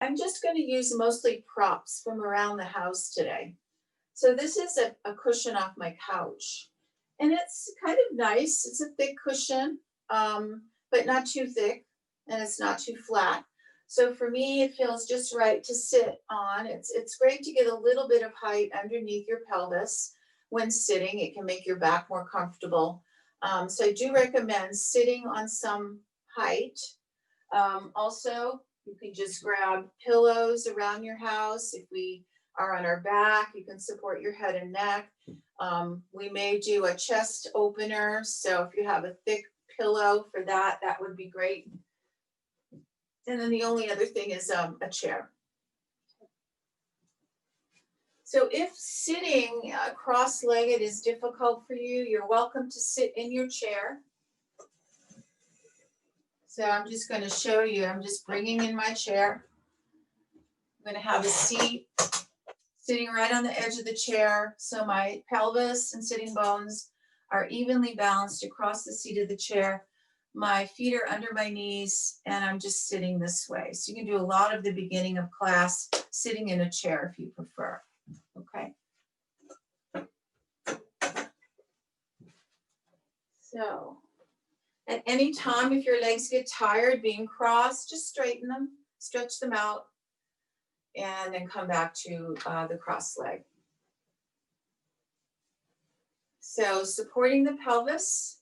I'm just going to use mostly props from around the house today. So this is a cushion off my couch, and it's kind of nice. It's a thick cushion, but not too thick, and it's not too flat. So for me, it feels just right to sit on. It's great to get a little bit of height underneath your pelvis when sitting. It can make your back more comfortable. So I do recommend sitting on some height. Also, you can just grab pillows around your house. If we are on our back, you can support your head and neck. We may do a chest opener. So if you have a thick pillow for that, that would be great. And then the only other thing is a chair. So if sitting cross-legged is difficult for you, you're welcome to sit in your chair. So I'm just going to show you, I'm just bringing in my chair. I'm going to have a seat sitting right on the edge of the chair. So my pelvis and sitting bones are evenly balanced across the seat of the chair. My feet are under my knees, and I'm just sitting this way. So you can do a lot of the beginning of class sitting in a chair if you prefer. Okay. So at any time, if your legs get tired being crossed, just straighten them, stretch them out, and then come back to the cross leg. So supporting the pelvis,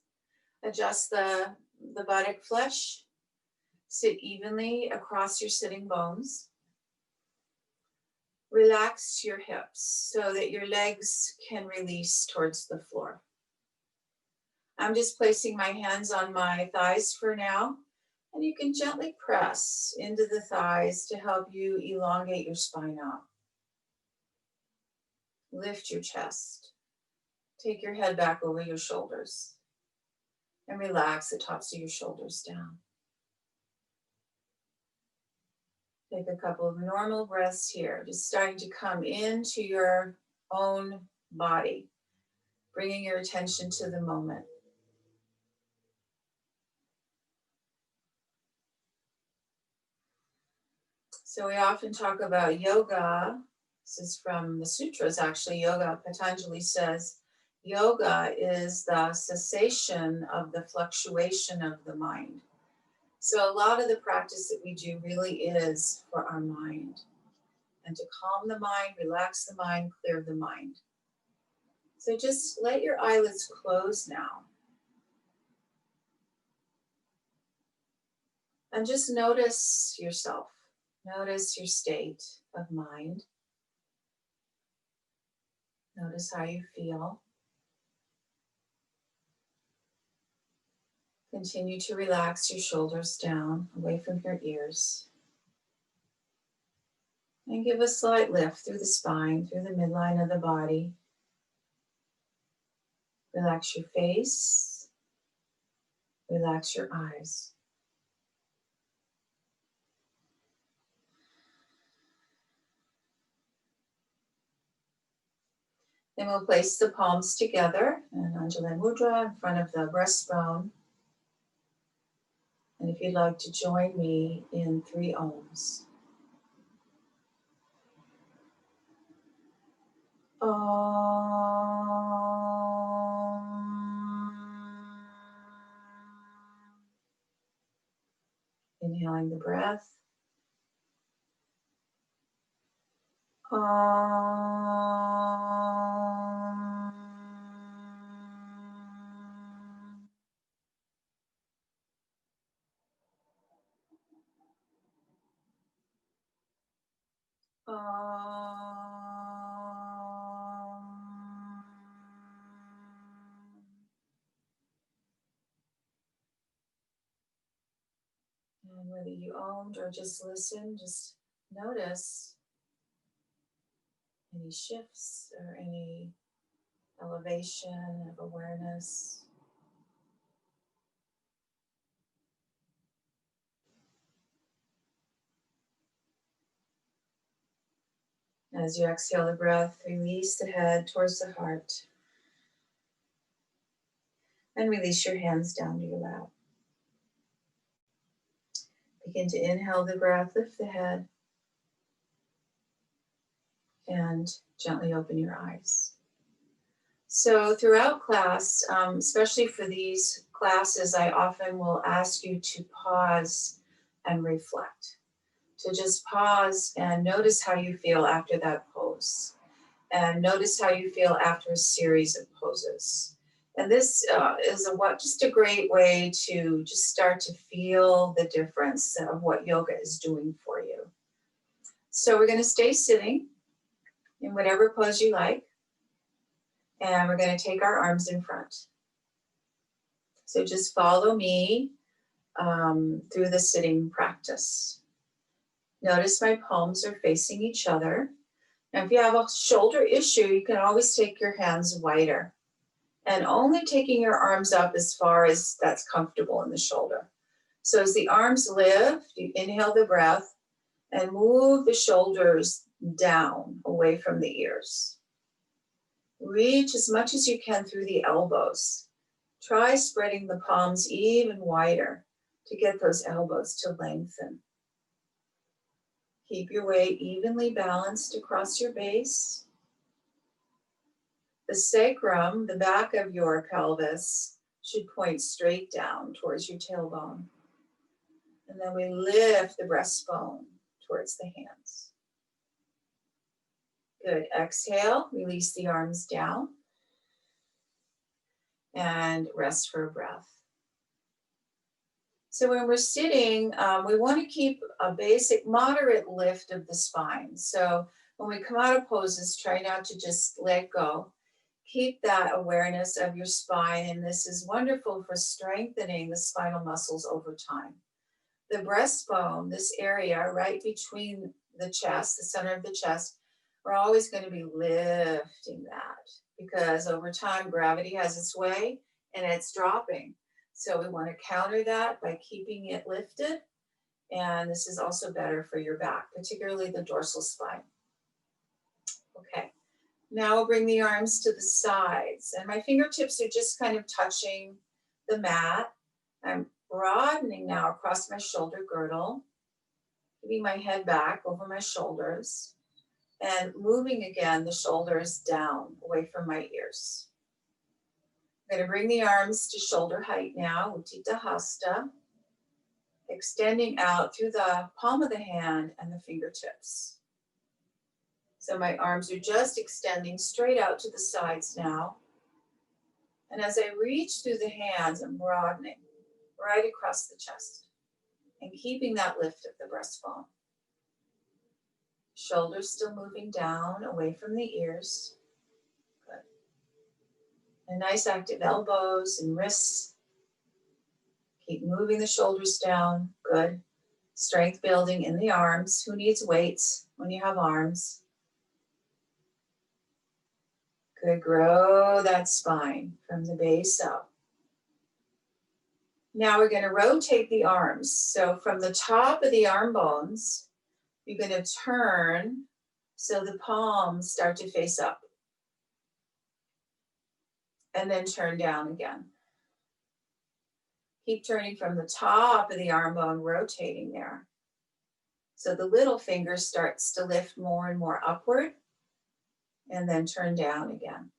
adjust the buttock flesh, sit evenly across your sitting bones. Relax your hips so that your legs can release towards the floor. I'm just placing my hands on my thighs for now, and you can gently press into the thighs to help you elongate your spine out. Lift your chest. Take your head back over your shoulders and relax the tops of your shoulders down. Take a couple of normal breaths here, just starting to come into your own body, bringing your attention to the moment. So we often talk about yoga. This is from the sutras, actually. Yoga, Patanjali says, yoga is the cessation of the fluctuation of the mind. So a lot of the practice that we do really is for our mind, and to calm the mind, relax the mind, clear the mind. So just let your eyelids close now. And just notice yourself. Notice your state of mind. Notice how you feel. Continue to relax your shoulders down, away from your ears. And give a slight lift through the spine, through the midline of the body. Relax your face. Relax your eyes. Then we'll place the palms together in Anjali Mudra in front of the breastbone. And if you'd like to join me in 3 ohms. Inhaling the breath. And whether you owned or just listened, just notice any shifts or any elevation of awareness. As you exhale the breath, release the head towards the heart. And release your hands down to your lap. Begin to inhale the breath, lift the head. and gently open your eyes. So throughout class, especially for these classes, I often will ask you to pause and reflect. To just pause and notice how you feel after that pose. And notice how you feel after a series of poses. And this is just a great way to just start to feel the difference of what yoga is doing for you. So we're going to stay sitting in whatever pose you like. And we're going to take our arms in front. So just follow me through the sitting practice. Notice my palms are facing each other. Now, if you have a shoulder issue, you can always take your hands wider and only taking your arms up as far as that's comfortable in the shoulder. So as the arms lift, you inhale the breath and move the shoulders down away from the ears. Reach as much as you can through the elbows. Try spreading the palms even wider to get those elbows to lengthen. Keep your weight evenly balanced across your base. The sacrum, the back of your pelvis, should point straight down towards your tailbone. And then we lift the breastbone towards the hands. Good. Exhale, release the arms down. And rest for a breath. So when we're sitting, we want to keep a basic moderate lift of the spine. So when we come out of poses, try not to just let go. Keep that awareness of your spine, and this is wonderful for strengthening the spinal muscles over time. The breastbone, this area right between the chest, the center of the chest, we're always going to be lifting that because over time gravity has its way and it's dropping. So we want to counter that by keeping it lifted. And this is also better for your back, particularly the dorsal spine. Okay, now we'll bring the arms to the sides. And my fingertips are just kind of touching the mat. I'm broadening now across my shoulder girdle, giving my head back over my shoulders, and moving again the shoulders down away from my ears. I'm going to bring the arms to shoulder height now, Utthita Hasta, extending out through the palm of the hand and the fingertips. So my arms are just extending straight out to the sides now. And as I reach through the hands, I'm broadening right across the chest and keeping that lift of the breastbone. Shoulders still moving down away from the ears. Good. And nice active elbows and wrists. Keep moving the shoulders down. Good. Strength building in the arms. Who needs weights when you have arms? Good. Grow that spine from the base up. Now we're going to rotate the arms. So from the top of the arm bones, you're going to turn so the palms start to face up. And then turn down again. Keep turning from the top of the arm bone, rotating there. So the little finger starts to lift more and more upward. And then turn down again.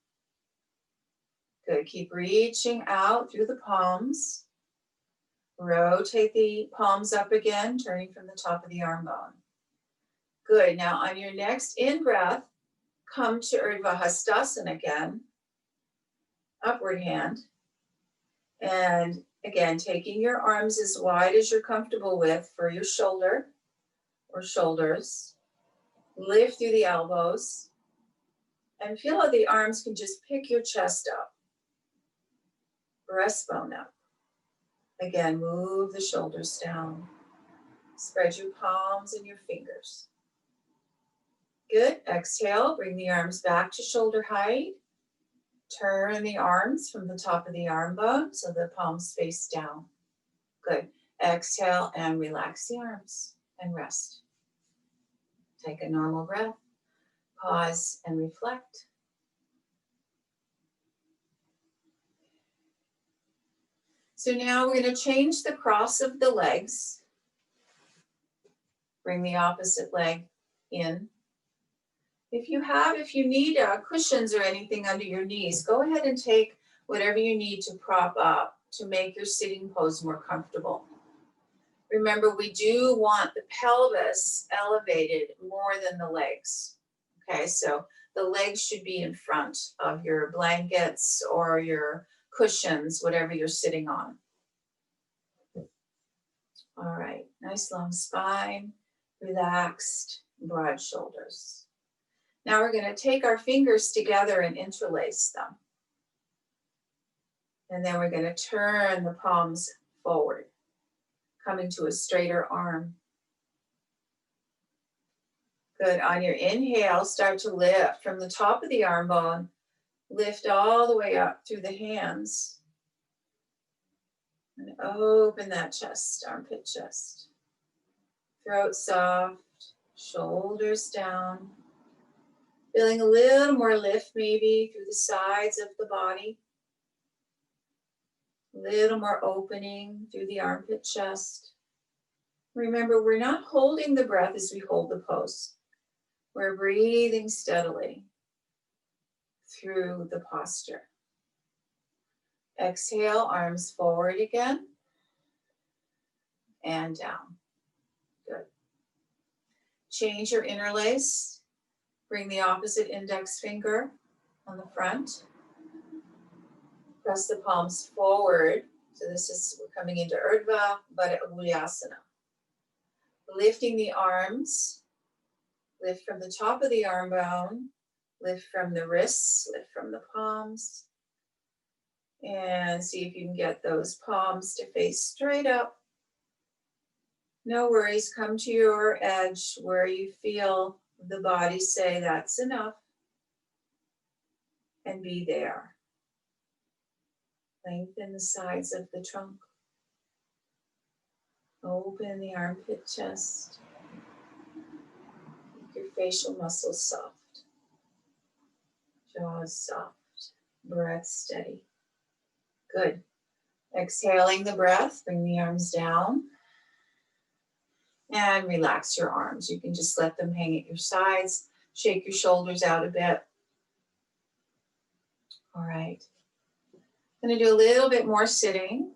Good. Keep reaching out through the palms. Rotate the palms up again, turning from the top of the arm bone. Good. Now on your next in-breath, come to Urdhva Hastasana again. Upward hand. And again, taking your arms as wide as you're comfortable with for your shoulder or shoulders. Lift through the elbows. And feel how the arms can just pick your chest up. Breastbone up. Again, move the shoulders down. Spread your palms and your fingers. Good. Exhale, bring the arms back to shoulder height. Turn the arms from the top of the arm bone so the palms face down. Good. Exhale and relax the arms and rest. Take a normal breath. Pause and reflect. So now we're going to change the cross of the legs. Bring the opposite leg in. If you need cushions or anything under your knees, go ahead and take whatever you need to prop up to make your sitting pose more comfortable. Remember, we do want the pelvis elevated more than the legs. Okay, so the legs should be in front of your blankets or your cushions, whatever you're sitting on. All right, nice long spine, relaxed, broad shoulders. Now we're going to take our fingers together and interlace them. And then we're going to turn the palms forward, coming to a straighter arm. Good. On your inhale, start to lift from the top of the arm bone, lift all the way up through the hands. And open that chest, armpit chest. Throat soft, shoulders down. Feeling a little more lift maybe through the sides of the body. A little more opening through the armpit chest. Remember, we're not holding the breath as we hold the pose. We're breathing steadily through the posture. Exhale, arms forward again and down. Good. Change your interlace. Bring the opposite index finger on the front. Press the palms forward. So we're coming into Urdhva Uddiyasana. Lifting the arms. Lift from the top of the arm bone. Lift from the wrists. Lift from the palms. And see if you can get those palms to face straight up. No worries, come to your edge where you feel the body say that's enough. And be there. Lengthen the sides of the trunk. Open the armpit chest. Keep your facial muscles soft. Jaws soft. Breath steady. Good. Exhaling the breath, bring the arms down. And relax your arms. You can just let them hang at your sides. Shake your shoulders out a bit. All right. I'm going to do a little bit more sitting.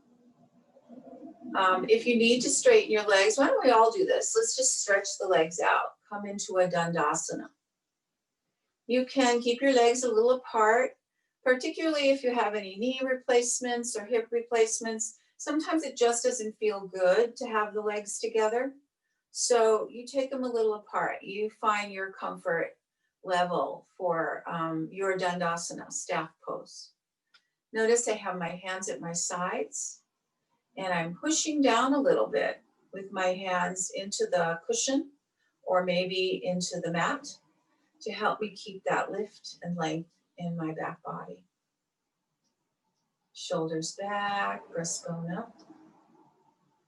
If you need to straighten your legs, why don't we all do this? Let's just stretch the legs out. Come into a Dandasana. You can keep your legs a little apart, particularly if you have any knee replacements or hip replacements. Sometimes it just doesn't feel good to have the legs together. So you take them a little apart. You find your comfort level for your Dandasana, staff pose. Notice I have my hands at my sides and I'm pushing down a little bit with my hands into the cushion or maybe into the mat to help me keep that lift and length in my back body. Shoulders back, breastbone up.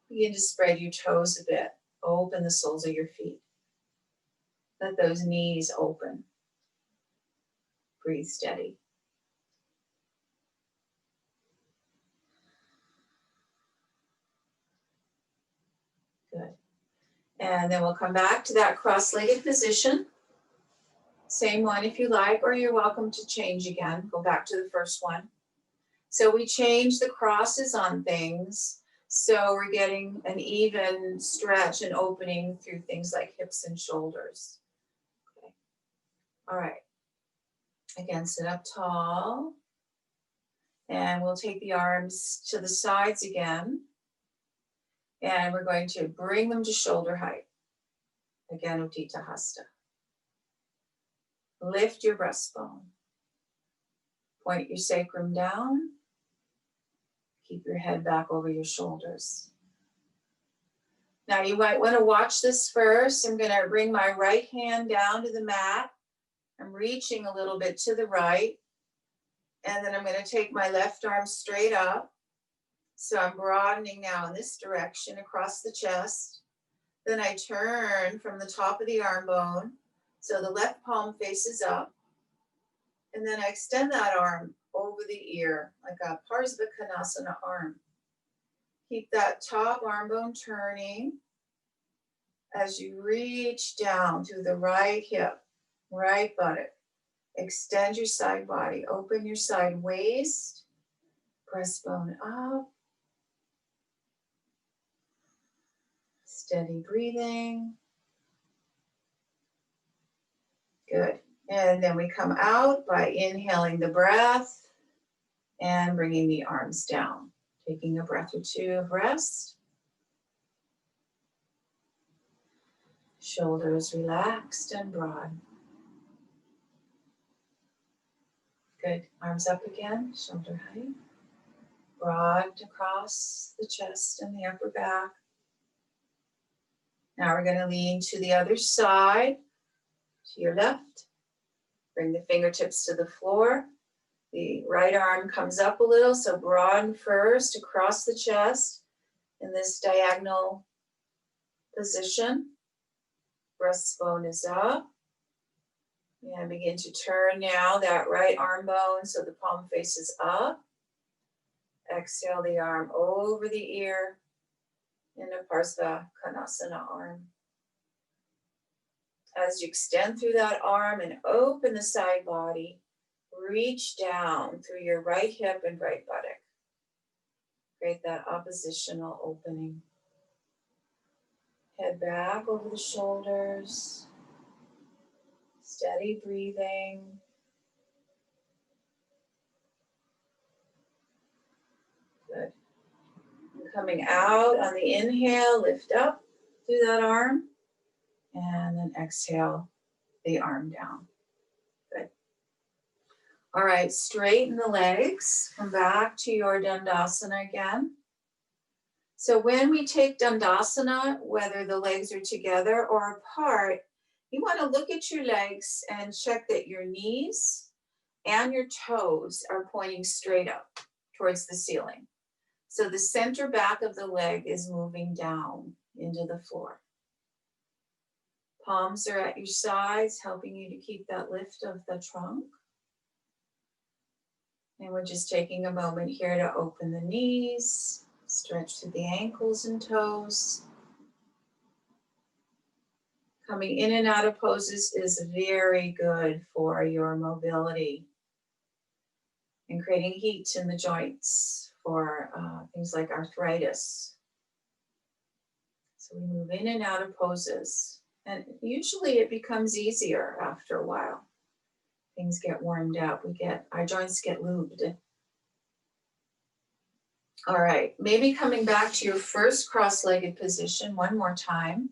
Begin to spread your toes a bit. Open the soles of your feet. Let those knees open. Breathe steady. Good. And then we'll come back to that cross-legged position. Same one if you like, or you're welcome to change again. Go back to the first one. So we change the crosses on things. So we're getting an even stretch and opening through things like hips and shoulders. Okay. All right. Again, sit up tall. And we'll take the arms to the sides again. And we're going to bring them to shoulder height. Again, Utthita Hasta. Lift your breastbone. Point your sacrum down. Keep your head back over your shoulders. Now you might want to watch this first. I'm going to bring my right hand down to the mat. I'm reaching a little bit to the right. And then I'm going to take my left arm straight up. So I'm broadening now in this direction across the chest. Then I turn from the top of the arm bone. So the left palm faces up. And then I extend that arm over the ear, like a Parsvakonasana arm. Keep that top arm bone turning as you reach down through the right hip. right buttock. Extend your side body. Open your side waist. Breastbone up. Steady breathing. Good. And then we come out by inhaling the breath and bringing the arms down. Taking a breath or two of rest. Shoulders relaxed and broad. Good. Arms up again, shoulder height. Broad across the chest and the upper back. Now we're going to lean to the other side, to your left. Bring the fingertips to the floor. The right arm comes up a little, so broaden first across the chest in this diagonal position. Breastbone is up. And begin to turn now that right arm bone so the palm faces up. Exhale the arm over the ear in a Parsvakonasana arm. As you extend through that arm and open the side body, reach down through your right hip and right buttock. Create that oppositional opening. Head back over the shoulders. Steady breathing. Good. And coming out on the inhale, lift up through that arm. And then exhale the arm down. Good. All right, straighten the legs. Come back to your Dandasana again. So when we take Dandasana, whether the legs are together or apart, you want to look at your legs and check that your knees and your toes are pointing straight up towards the ceiling. So the center back of the leg is moving down into the floor. Palms are at your sides, helping you to keep that lift of the trunk. And we're just taking a moment here to open the knees, stretch through the ankles and toes. Coming in and out of poses is very good for your mobility and creating heat in the joints for things like arthritis. So we move in and out of poses. And usually it becomes easier after a while. Things get warmed up. Our joints get lubed. All right, maybe coming back to your first cross-legged position one more time.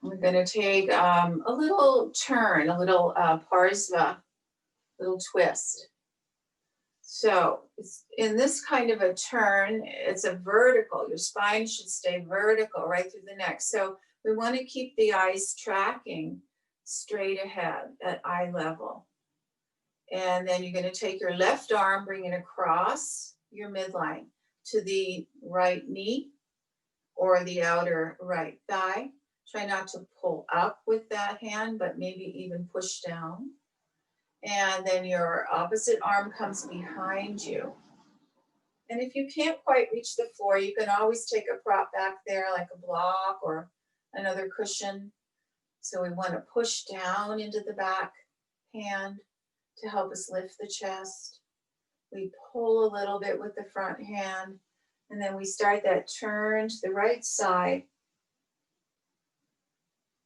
We're going to take a little turn, a little Parsva, little twist. So in this kind of a turn, it's a vertical. Your spine should stay vertical right through the neck. So we want to keep the eyes tracking straight ahead at eye level. And then you're going to take your left arm, bring it across your midline to the right knee or the outer right thigh. Try not to pull up with that hand, but maybe even push down. And then your opposite arm comes behind you. And if you can't quite reach the floor, you can always take a prop back there like a block or another cushion. So we want to push down into the back hand to help us lift the chest. We pull a little bit with the front hand, and then we start that turn to the right side.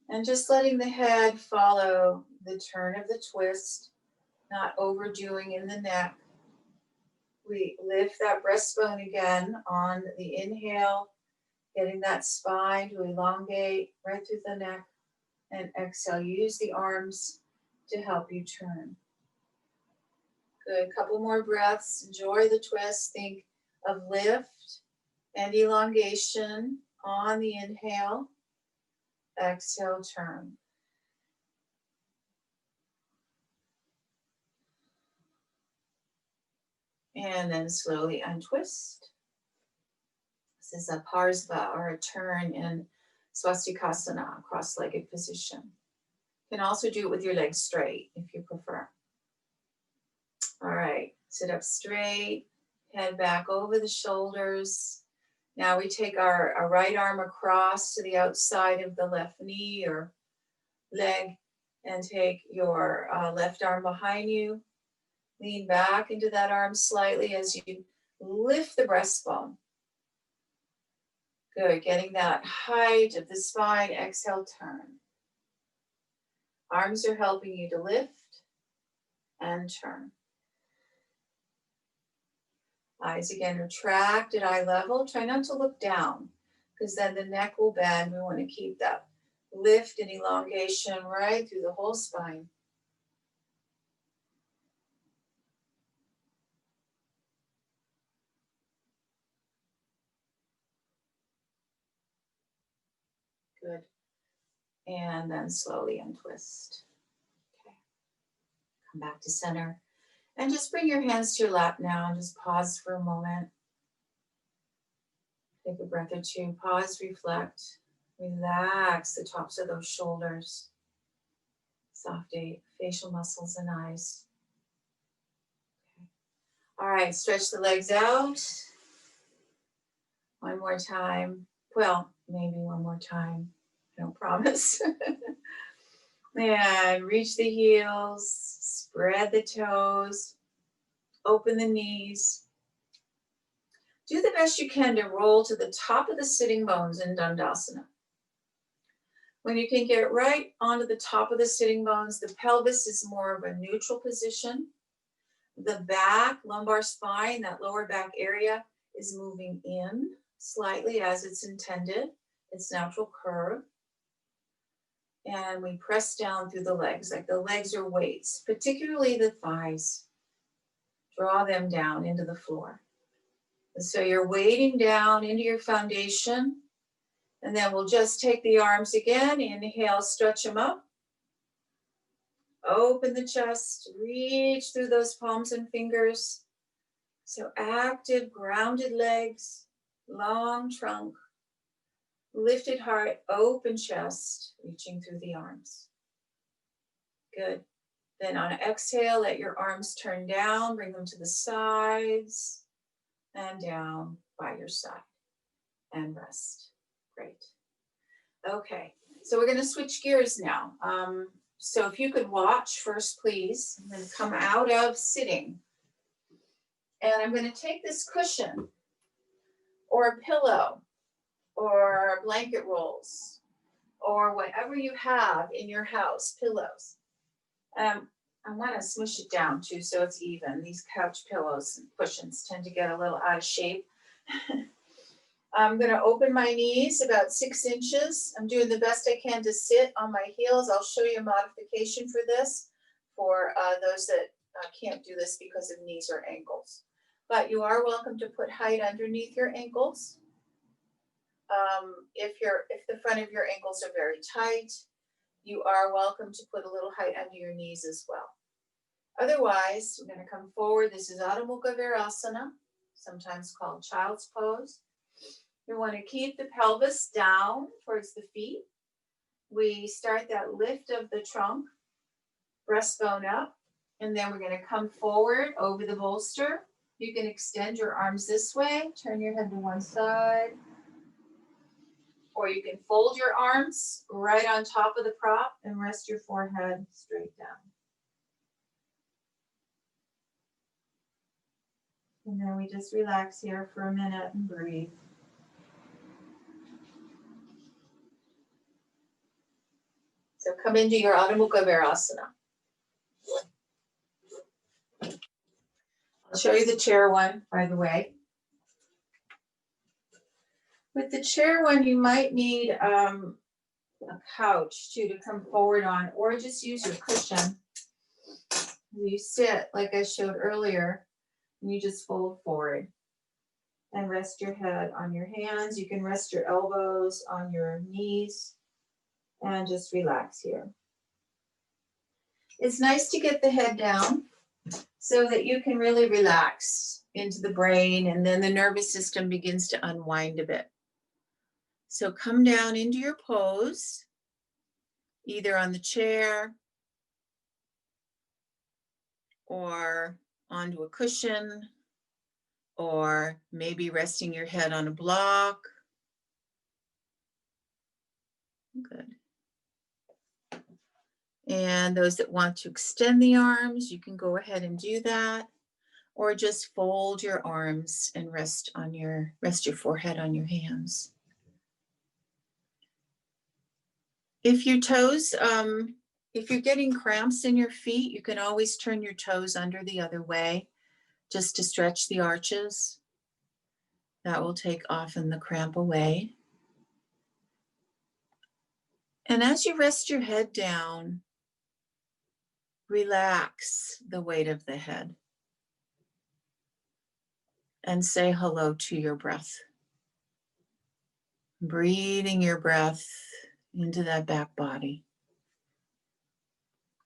And just letting the head follow the turn of the twist, not overdoing in the neck. We lift that breastbone again on the inhale, getting that spine to elongate right through the neck. And exhale, use the arms to help you turn. Good, couple more breaths. Enjoy the twist. Think of lift and elongation on the inhale. Exhale, turn. And then slowly untwist. This is a Parsva, or a turn in Swastikasana, cross-legged position. You can also do it with your legs straight if you prefer. All right, sit up straight, head back over the shoulders. Now we take our right arm across to the outside of the left knee or leg and take your left arm behind you. Lean back into that arm slightly as you lift the breastbone. Good, getting that height of the spine. Exhale, turn. Arms are helping you to lift and turn. Eyes again retract at eye level. Try not to look down because then the neck will bend. We want to keep that lift and elongation right through the whole spine. Good. And then slowly untwist. Okay. Come back to center. And just bring your hands to your lap now and just pause for a moment. Take a breath or two. Pause, reflect. Relax the tops of those shoulders. Soft facial muscles and eyes. Okay. All right, stretch the legs out. One more time. Well, maybe one more time. I don't promise. And reach the heels, spread the toes, open the knees. Do the best you can to roll to the top of the sitting bones in Dandasana. When you can get right onto the top of the sitting bones, the pelvis is more of a neutral position. The back, lumbar spine, that lower back area is moving in slightly as it's intended, its natural curve. And we press down through the legs, like the legs are weights, particularly the thighs. Draw them down into the floor. And so you're weighting down into your foundation. And then we'll just take the arms again. Inhale, stretch them up. Open the chest, reach through those palms and fingers. So active, grounded legs, long trunk, lifted heart, open chest, reaching through the arms. Good. Then on exhale, let your arms turn down, bring them to the sides and down by your side and rest. Great. Okay, so we're going to switch gears now. So if you could watch first, please, and then come out of sitting. And I'm going to take this cushion or a pillow or blanket rolls or whatever you have in your house, pillows. I want to smush it down too so it's even. These couch pillows and cushions tend to get a little out of shape. I'm going to open my knees about 6 inches. I'm doing the best I can to sit on my heels. I'll show you a modification for this for those that can't do this because of knees or ankles. But you are welcome to put height underneath your ankles. If the front of your ankles are very tight, you are welcome to put a little height under your knees as well. Otherwise, we're going to come forward. This is Adho Mukha Virasana, sometimes called child's pose. We want to keep the pelvis down towards the feet. We start that lift of the trunk, breastbone up, and then we're going to come forward over the bolster. You can extend your arms this way, turn your head to one side, or you can fold your arms right on top of the prop and rest your forehead straight down. And then we just relax here for a minute and breathe. So come into your Adho Mukha Virasana. I'll show you the chair one, by the way. With the chair one, you might need a couch too to come forward on, or just use your cushion. You sit like I showed earlier, and you just fold forward and rest your head on your hands. You can rest your elbows on your knees and just relax here. It's nice to get the head down so that you can really relax into the brain, and then the nervous system begins to unwind a bit. So come down into your pose, either on the chair or onto a cushion, or maybe resting your head on a block. Good. And those that want to extend the arms, you can go ahead and do that, or just fold your arms and rest your forehead on your hands. If your toes, if you're getting cramps in your feet, you can always turn your toes under the other way just to stretch the arches. That will take often the cramp away. And as you rest your head down, relax the weight of the head and say hello to your breath. Breathing your breath into that back body.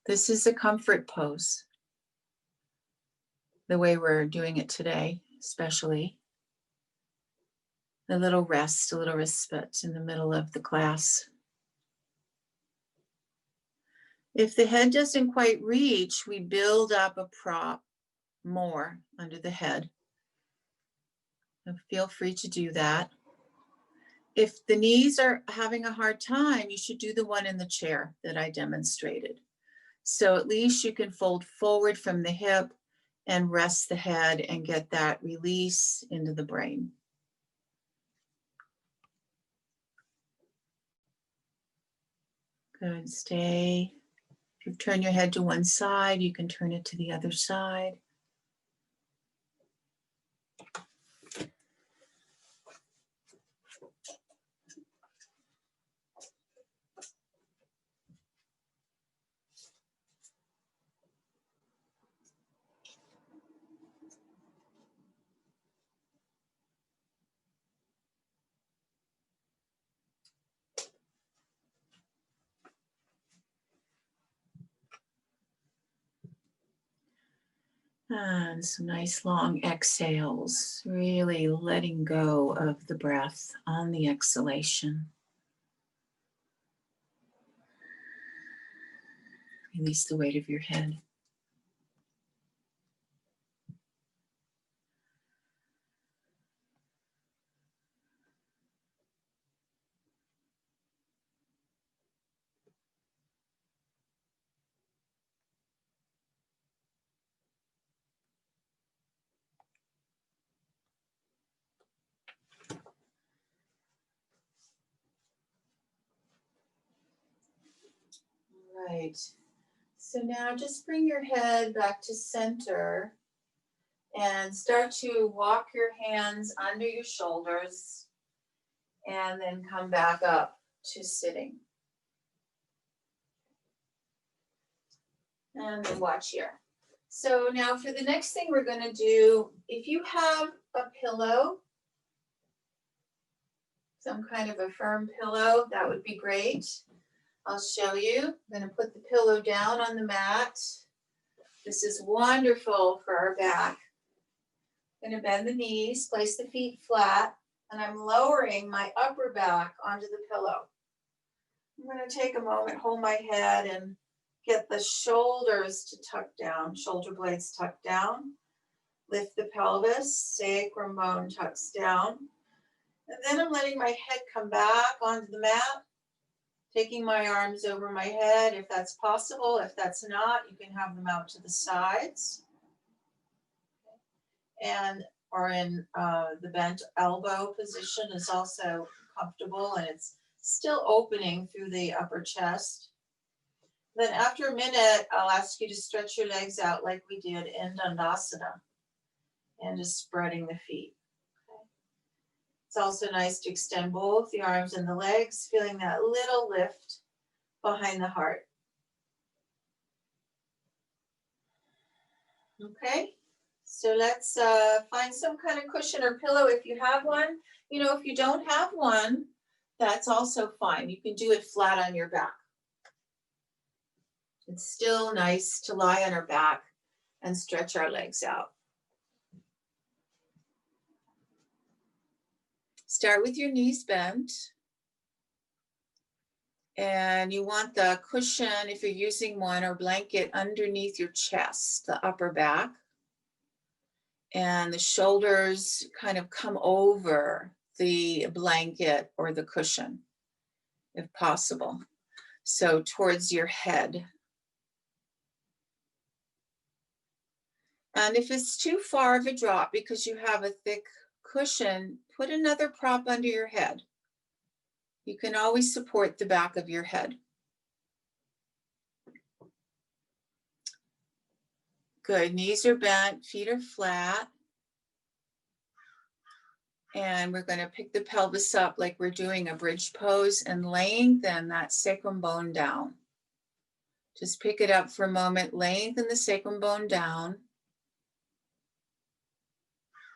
This is a comfort pose, the way we're doing it today, especially. A little respite in the middle of the class. If the head doesn't quite reach, we build up a prop more under the head. And feel free to do that. If the knees are having a hard time, you should do the one in the chair that I demonstrated. So at least you can fold forward from the hip and rest the head and get that release into the brain. Good, stay. If you turn your head to one side, you can turn it to the other side. And some nice long exhales, really letting go of the breath on the exhalation. Release the weight of your head. Right. So now just bring your head back to center and start to walk your hands under your shoulders and then come back up to sitting. And then watch here. So now for the next thing we're going to do, if you have a pillow, some kind of a firm pillow, that would be great. I'll show you. I'm going to put the pillow down on the mat. This is wonderful for our back. I'm going to bend the knees, place the feet flat, and I'm lowering my upper back onto the pillow. I'm going to take a moment, hold my head, and get the shoulders to tuck down, shoulder blades tucked down. Lift the pelvis, sacrum bone tucks down. And then I'm letting my head come back onto the mat. Taking my arms over my head if that's possible. If that's not, you can have them out to the sides. And or in the bent elbow position is also comfortable, and it's still opening through the upper chest. Then after a minute, I'll ask you to stretch your legs out like we did in Dandasana and just spreading the feet. It's also nice to extend both the arms and the legs, feeling that little lift behind the heart. Okay, so let's find some kind of cushion or pillow if you have one. You know, if you don't have one, that's also fine. You can do it flat on your back. It's still nice to lie on our back and stretch our legs out. Start with your knees bent. And you want the cushion, if you're using one, or blanket underneath your chest, the upper back. And the shoulders kind of come over the blanket or the cushion, if possible. So towards your head. And if it's too far of a drop because you have a thick cushion, put another prop under your head. You can always support the back of your head. Good, knees are bent, feet are flat. And we're going to pick the pelvis up like we're doing a bridge pose and lengthen that sacrum bone down. Just pick it up for a moment, lengthen the sacrum bone down.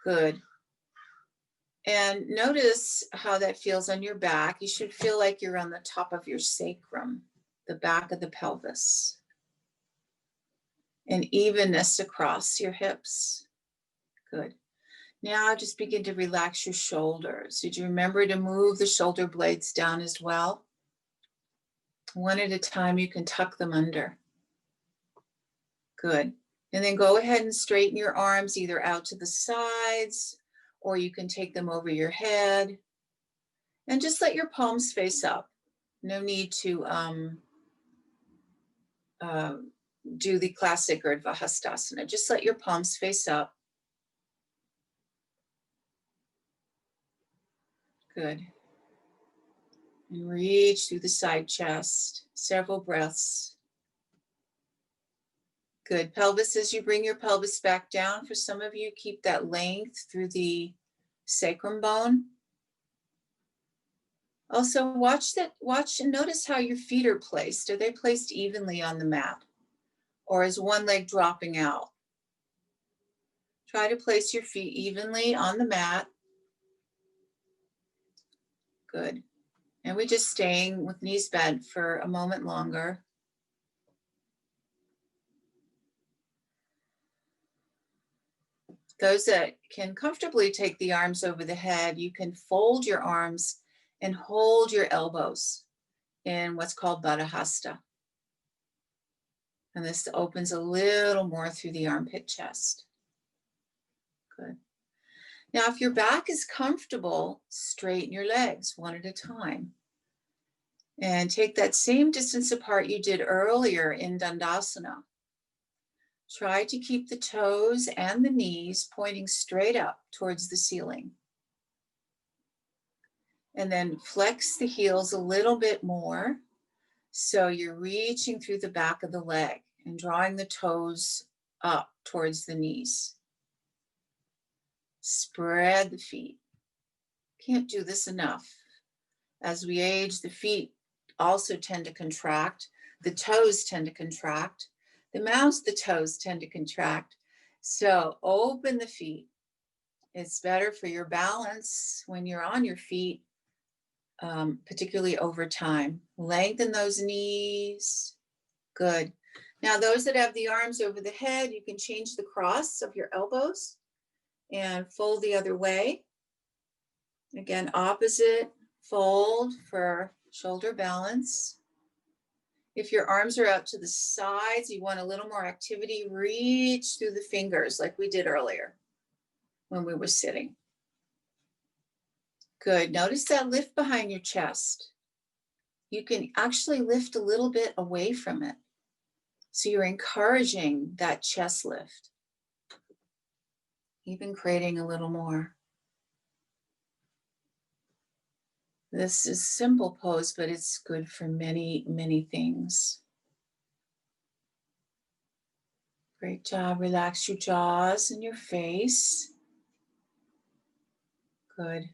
Good. And notice how that feels on your back. You should feel like you're on the top of your sacrum, the back of the pelvis. And evenness across your hips. Good. Now just begin to relax your shoulders. Did you remember to move the shoulder blades down as well? One at a time, you can tuck them under. Good. And then go ahead and straighten your arms either out to the sides, or you can take them over your head. And just let your palms face up. No need to do the classic Urdhva Hastasana. Just let your palms face up. Good. And reach through the side chest. Several breaths. Good. Pelvis, as you bring your pelvis back down, for some of you, keep that length through the sacrum bone. Also, watch and notice how your feet are placed. Are they placed evenly on the mat? Or is one leg dropping out? Try to place your feet evenly on the mat. Good. And we're just staying with knees bent for a moment longer. Those that can comfortably take the arms over the head, you can fold your arms and hold your elbows in what's called Baddha Hasta. And this opens a little more through the armpit chest. Good. Now, if your back is comfortable, straighten your legs one at a time. And take that same distance apart you did earlier in Dandasana. Try to keep the toes and the knees pointing straight up towards the ceiling. And then flex the heels a little bit more. So you're reaching through the back of the leg and drawing the toes up towards the knees. Spread the feet. Can't do this enough. As we age, the feet also tend to contract. The toes tend to contract. The mouths, the toes tend to contract. So open the feet. It's better for your balance when you're on your feet, particularly over time. Lengthen those knees. Good. Now, those that have the arms over the head, you can change the cross of your elbows and fold the other way. Again, opposite, fold for shoulder balance. If your arms are out to the sides, you want a little more activity, reach through the fingers like we did earlier when we were sitting. Good. Notice that lift behind your chest. You can actually lift a little bit away from it. So you're encouraging that chest lift, even creating a little more. This is a simple pose, but it's good for many, many things. Great job. Relax your jaws and your face. Good.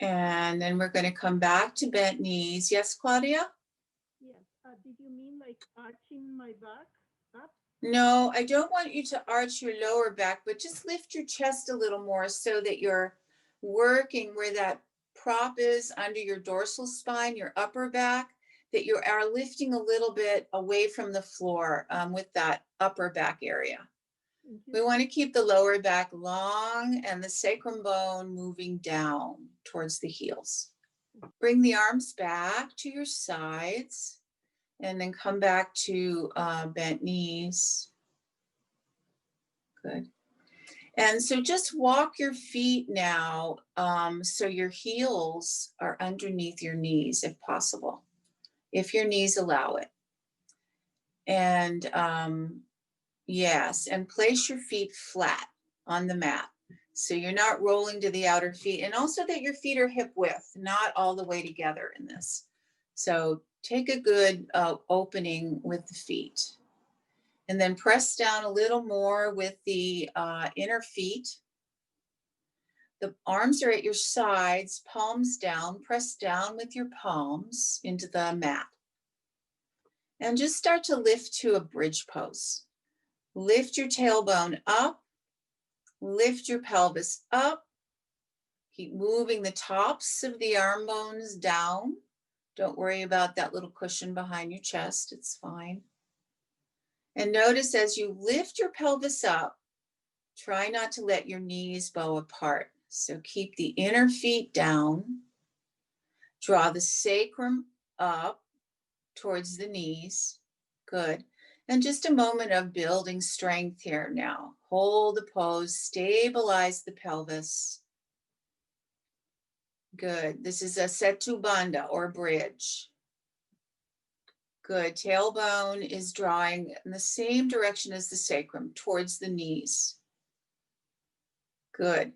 And then we're going to come back to bent knees. Yes, Claudia? Yes. Did you mean like arching my back up? No, I don't want you to arch your lower back, but just lift your chest a little more so that you're working where that prop is under your dorsal spine, your upper back, that you are lifting a little bit away from the floor with that upper back area. We want to keep the lower back long and the sacrum bone moving down towards the heels. Bring the arms back to your sides and then come back to bent knees. Good. And so just walk your feet now so your heels are underneath your knees if possible, if your knees allow it. And yes, and place your feet flat on the mat. So you're not rolling to the outer feet, and also that your feet are hip width, not all the way together in this. So take a good opening with the feet. And then press down a little more with the inner feet. The arms are at your sides, palms down. Press down with your palms into the mat. And just start to lift to a bridge pose. Lift your tailbone up. Lift your pelvis up. Keep moving the tops of the arm bones down. Don't worry about that little cushion behind your chest. It's fine. And notice as you lift your pelvis up, try not to let your knees bow apart. So keep the inner feet down. Draw the sacrum up towards the knees. Good. And just a moment of building strength here now. Hold the pose, stabilize the pelvis. Good. This is a Setu Bandha or bridge. Good. Tailbone is drawing in the same direction as the sacrum, towards the knees. Good.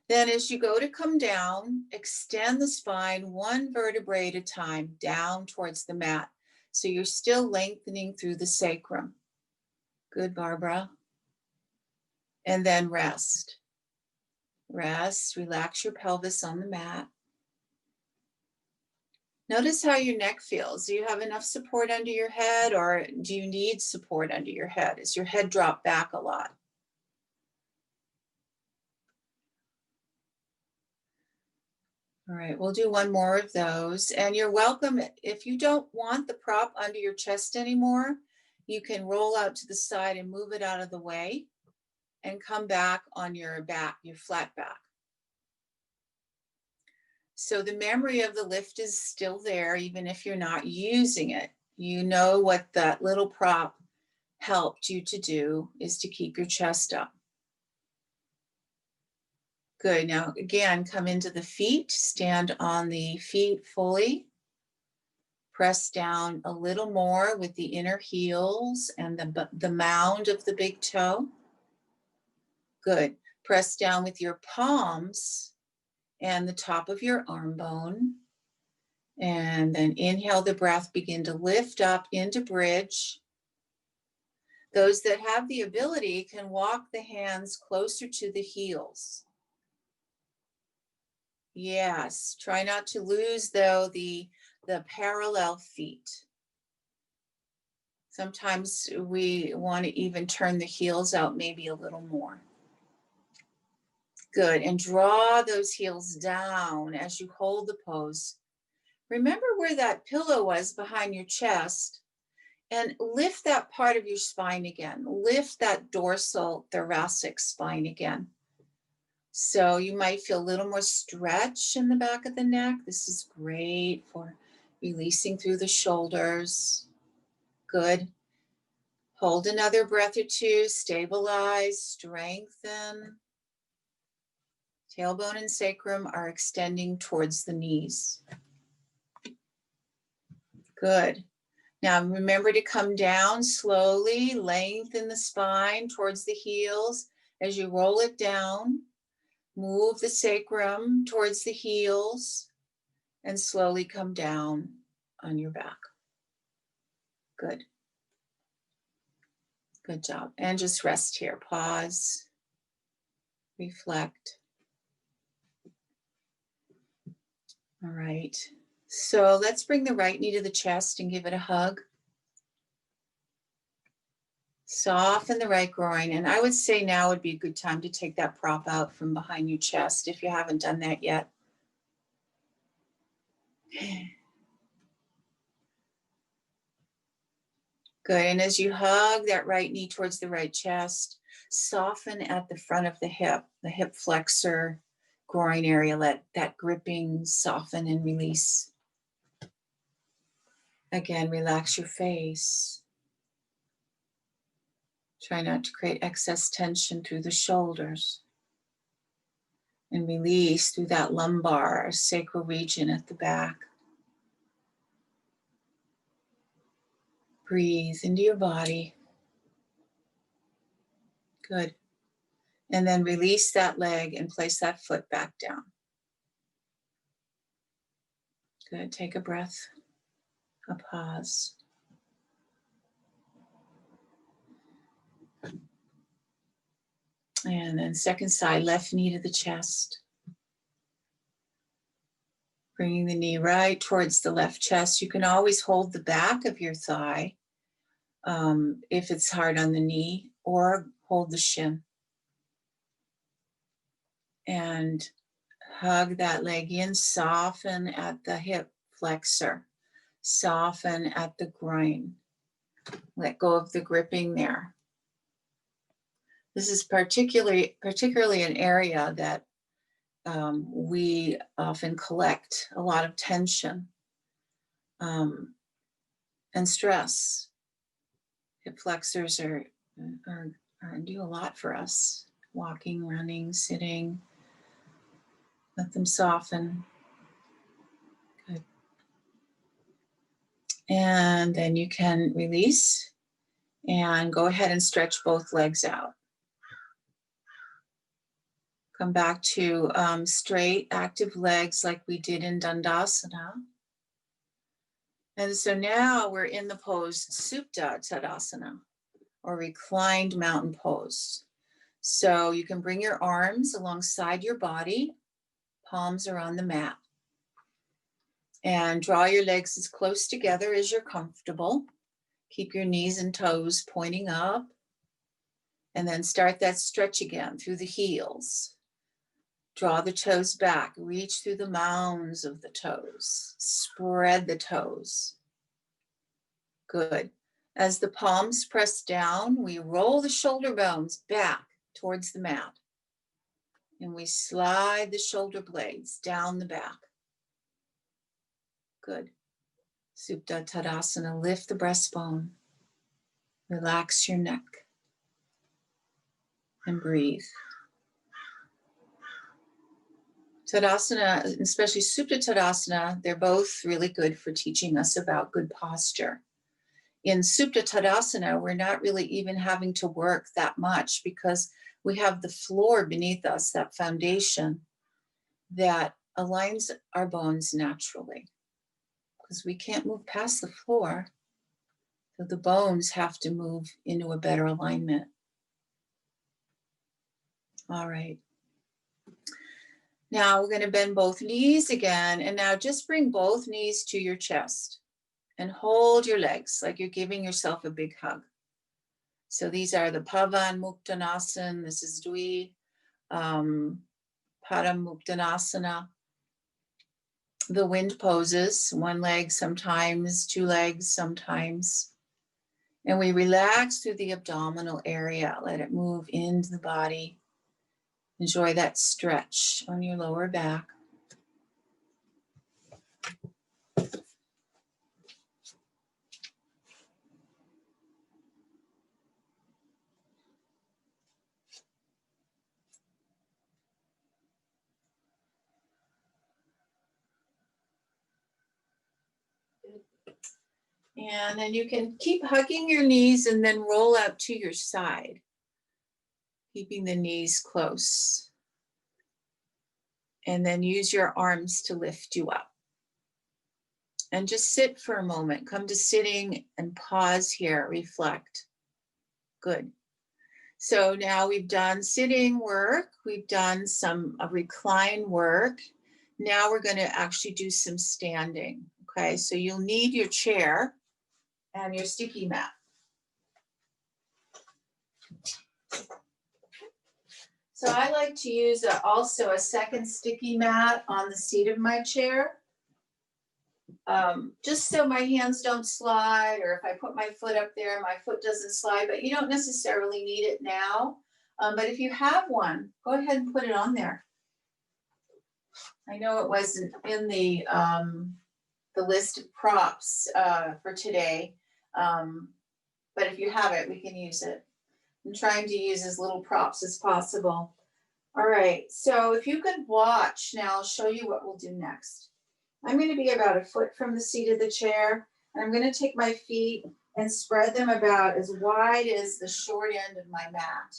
Then as you go to come down, extend the spine one vertebrae at a time down towards the mat. So you're still lengthening through the sacrum. Good, Barbara. And then rest. Rest, relax your pelvis on the mat. Notice how your neck feels. Do you have enough support under your head, or do you need support under your head? Is your head dropped back a lot? All right, we'll do one more of those. And you're welcome, if you don't want the prop under your chest anymore, you can roll out to the side and move it out of the way and come back on your back, your flat back. So the memory of the lift is still there, even if you're not using it. You know what that little prop helped you to do is to keep your chest up. Good. Now, again, come into the feet, stand on the feet fully. Press down a little more with the inner heels and the mound of the big toe. Good. Press down with your palms and the top of your arm bone. And then inhale the breath, begin to lift up into bridge. Those that have the ability can walk the hands closer to the heels. Yes, try not to lose, though, the parallel feet. Sometimes we want to even turn the heels out maybe a little more. Good, and draw those heels down as you hold the pose. Remember where that pillow was behind your chest, and lift that part of your spine again. Lift that dorsal thoracic spine again. So you might feel a little more stretch in the back of the neck. This is great for releasing through the shoulders. Good. Hold another breath or two, stabilize, strengthen. Tailbone and sacrum are extending towards the knees. Good. Now remember to come down slowly, lengthen the spine towards the heels. As you roll it down, move the sacrum towards the heels and slowly come down on your back. Good. Good job. And just rest here. Pause. Reflect. All right. So let's bring the right knee to the chest and give it a hug. Soften the right groin. And I would say now would be a good time to take that prop out from behind your chest if you haven't done that yet. Good. And as you hug that right knee towards the right chest, soften at the front of the hip flexor, groin area. Let that gripping soften and release. Again, relax your face. Try not to create excess tension through the shoulders. And release through that lumbar, sacral region at the back. Breathe into your body. Good. And then release that leg and place that foot back down. Good. Take a breath, a pause. And then second side, left knee to the chest. Bringing the knee right towards the left chest. You can always hold the back of your thigh if it's hard on the knee, or hold the shin. And hug that leg in, soften at the hip flexor, soften at the groin. Let go of the gripping there. This is particularly an area that we often collect a lot of tension and stress. Hip flexors are do a lot for us. Walking, running, sitting. Let them soften. Good. And then you can release and go ahead and stretch both legs out. Come back to straight, active legs like we did in Dandasana. And so now we're in the pose Supta Tadasana, or reclined mountain pose. So you can bring your arms alongside your body, palms are on the mat. And draw your legs as close together as you're comfortable. Keep your knees and toes pointing up. And then start that stretch again through the heels. Draw the toes back, reach through the mounds of the toes. Spread the toes. Good. As the palms press down, we roll the shoulder bones back towards the mat. And we slide the shoulder blades down the back. Good. Supta Tadasana, lift the breastbone. Relax your neck. And breathe. Tadasana, especially Supta Tadasana, they're both really good for teaching us about good posture. In Supta Tadasana, we're not really even having to work that much because we have the floor beneath us, that foundation that aligns our bones naturally. Because we can't move past the floor, so the bones have to move into a better alignment. All right. Now we're going to bend both knees again, and now just bring both knees to your chest and hold your legs like you're giving yourself a big hug. So these are the Pavan Muktanasana, this is Dvi, Param Muktanasana. The wind poses, one leg sometimes, two legs sometimes. And we relax through the abdominal area. Let it move into the body. Enjoy that stretch on your lower back. And then you can keep hugging your knees and then roll out to your side, keeping the knees close. And then use your arms to lift you up. And just sit for a moment. Come to sitting and pause here, reflect. Good. So now we've done sitting work. We've done some recline work. Now we're going to actually do some standing. Okay, so you'll need your chair and your sticky mat. So I like to use also a second sticky mat on the seat of my chair, just so my hands don't slide, or if I put my foot up there, my foot doesn't slide, but you don't necessarily need it now. But if you have one, go ahead and put it on there. I know it wasn't in the list of props for today, but if you have it, we can use it. I'm trying to use as little props as possible. All right, so if you could watch, now I'll show you what we'll do next. I'm going to be about a foot from the seat of the chair, and I'm going to take my feet and spread them about as wide as the short end of my mat.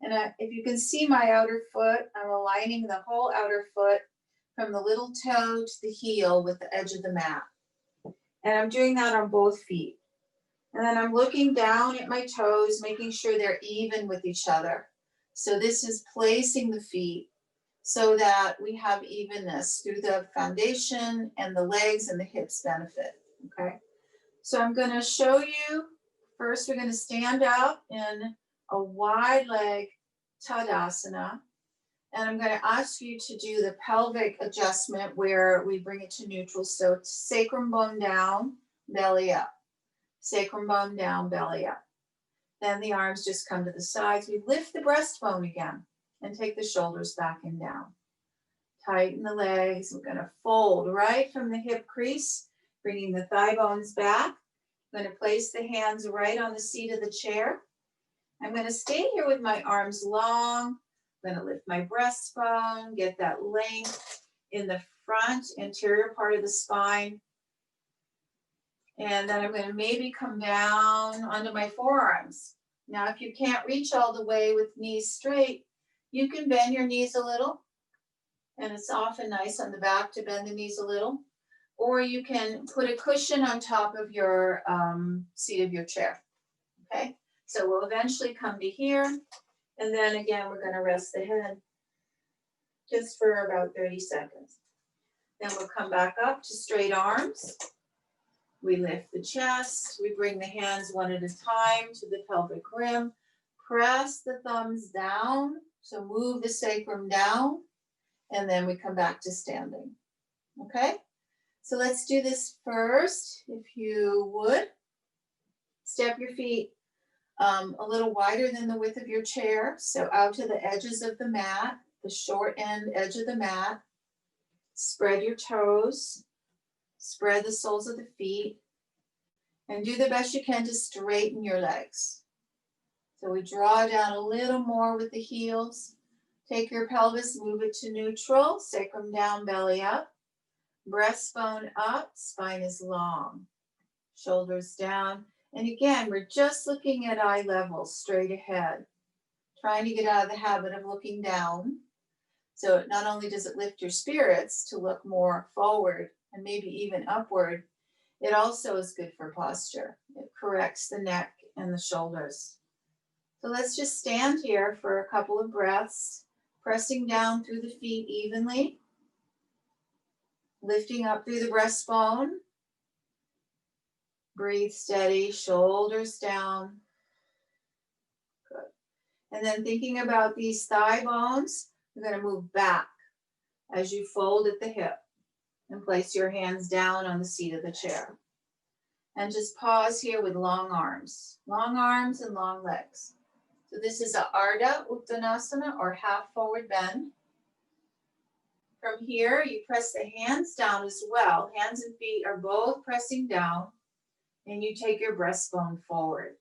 And if you can see my outer foot, I'm aligning the whole outer foot from the little toe to the heel with the edge of the mat. And I'm doing that on both feet. And then I'm looking down at my toes, making sure they're even with each other. So this is placing the feet so that we have evenness through the foundation and the legs and the hips benefit, okay? So I'm gonna show you, first we're gonna stand up in a wide leg Tadasana. And I'm gonna ask you to do the pelvic adjustment where we bring it to neutral. So it's sacrum bone down, belly up. Sacrum bone down, belly up. Then the arms just come to the sides. We lift the breastbone again and take the shoulders back and down. Tighten the legs. We're going to fold right from the hip crease, bringing the thigh bones back. I'm going to place the hands right on the seat of the chair. I'm going to stay here with my arms long. I'm going to lift my breastbone, get that length in the front, anterior part of the spine. And then I'm going to maybe come down onto my forearms. Now, if you can't reach all the way with knees straight, you can bend your knees a little. And it's often nice on the back to bend the knees a little. Or you can put a cushion on top of your seat of your chair. Okay, so we'll eventually come to here. And then again, we're going to rest the head just for about 30 seconds. Then we'll come back up to straight arms. We lift the chest, we bring the hands one at a time to the pelvic rim, press the thumbs down, so move the sacrum down, and then we come back to standing, okay? So let's do this first, if you would. Step your feet a little wider than the width of your chair, so out to the edges of the mat, the short end edge of the mat. Spread your toes. Spread the soles of the feet and do the best you can to straighten your legs. So we draw down a little more with the heels. Take your pelvis, move it to neutral, sacrum down, belly up, breastbone up, spine is long, shoulders down. And again, we're just looking at eye level, straight ahead, trying to get out of the habit of looking down. So not only does it lift your spirits to look more forward, and maybe even upward, it also is good for posture. It corrects the neck and the shoulders. So let's just stand here for a couple of breaths, pressing down through the feet evenly, lifting up through the breastbone. Breathe steady, shoulders down. Good. And then thinking about these thigh bones, we're going to move back as you fold at the hip. And place your hands down on the seat of the chair. And just pause here with long arms and long legs. So this is a Ardha Uttanasana, or half forward bend. From here, you press the hands down as well. Hands and feet are both pressing down, and you take your breastbone forward.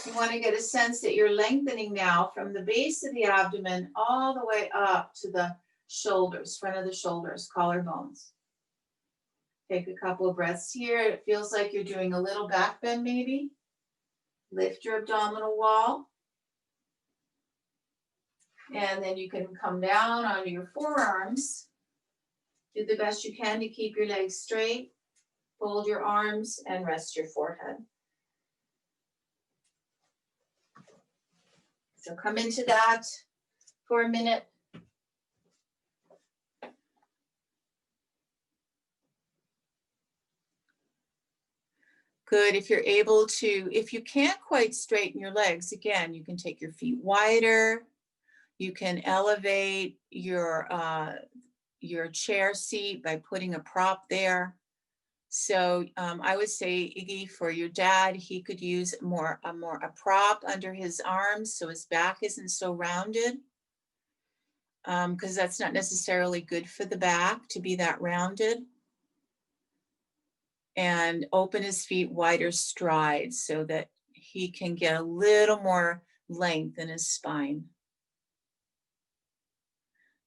You want to get a sense that you're lengthening now from the base of the abdomen all the way up to the shoulders, front of the shoulders, collarbones. Take a couple of breaths here. It feels like you're doing a little back bend maybe. Lift your abdominal wall. And then you can come down onto your forearms. Do the best you can to keep your legs straight. Fold your arms and rest your forehead. So come into that for a minute. Good. If you're able to, if you can't quite straighten your legs, again, you can take your feet wider. You can elevate your chair seat by putting a prop there. So I would say, Iggy, for your dad, he could use a prop under his arms so his back isn't so rounded, because that's not necessarily good for the back to be that rounded. And open his feet wider stride so that he can get a little more length in his spine.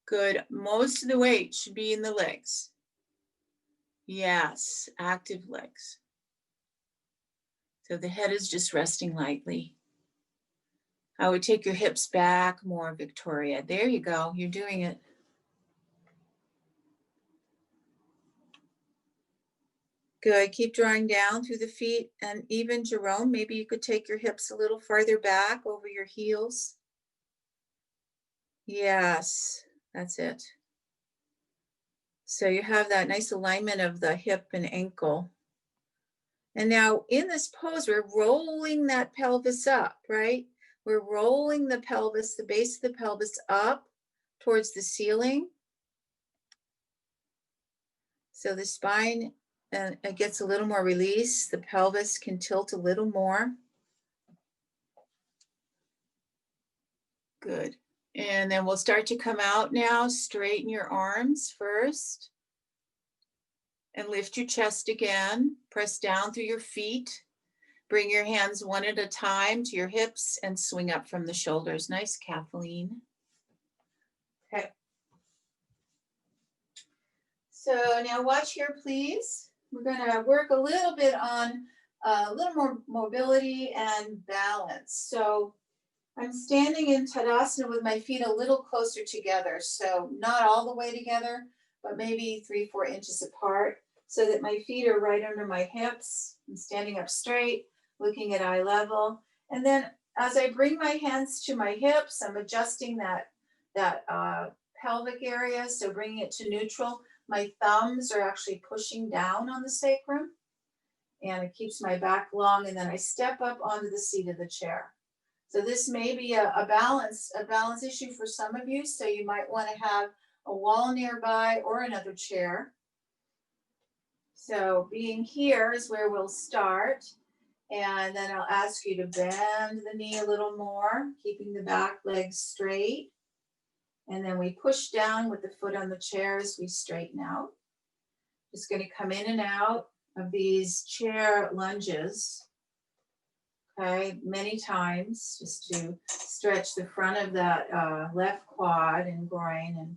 Good. Most of the weight should be in the legs. Yes, active legs. So the head is just resting lightly. I would take your hips back more, Victoria. There you go. You're doing it. Good. Keep drawing down through the feet. And even Jerome, maybe you could take your hips a little farther back over your heels. Yes, that's it. So you have that nice alignment of the hip and ankle. And now in this pose, we're rolling that pelvis up, right? We're rolling the pelvis, the base of the pelvis up towards the ceiling. So the spine it gets a little more release. The pelvis can tilt a little more. Good. And then we'll start to come out now. Straighten your arms first. And lift your chest again. Press down through your feet. Bring your hands one at a time to your hips and swing up from the shoulders. Nice, Kathleen. Okay. So now watch here, please. We're going to work a little bit on a little more mobility and balance. So I'm standing in Tadasana with my feet a little closer together. So not all the way together, but maybe 3-4 inches apart so that my feet are right under my hips. I'm standing up straight, looking at eye level. And then as I bring my hands to my hips, I'm adjusting that pelvic area. So bringing it to neutral. My thumbs are actually pushing down on the sacrum and it keeps my back long. And then I step up onto the seat of the chair. So this may be a balance issue for some of you. So you might want to have a wall nearby or another chair. So being here is where we'll start. And then I'll ask you to bend the knee a little more, keeping the back leg straight. And then we push down with the foot on the chair as we straighten out. Just going to come in and out of these chair lunges. Okay, many times just to stretch the front of that left quad and groin and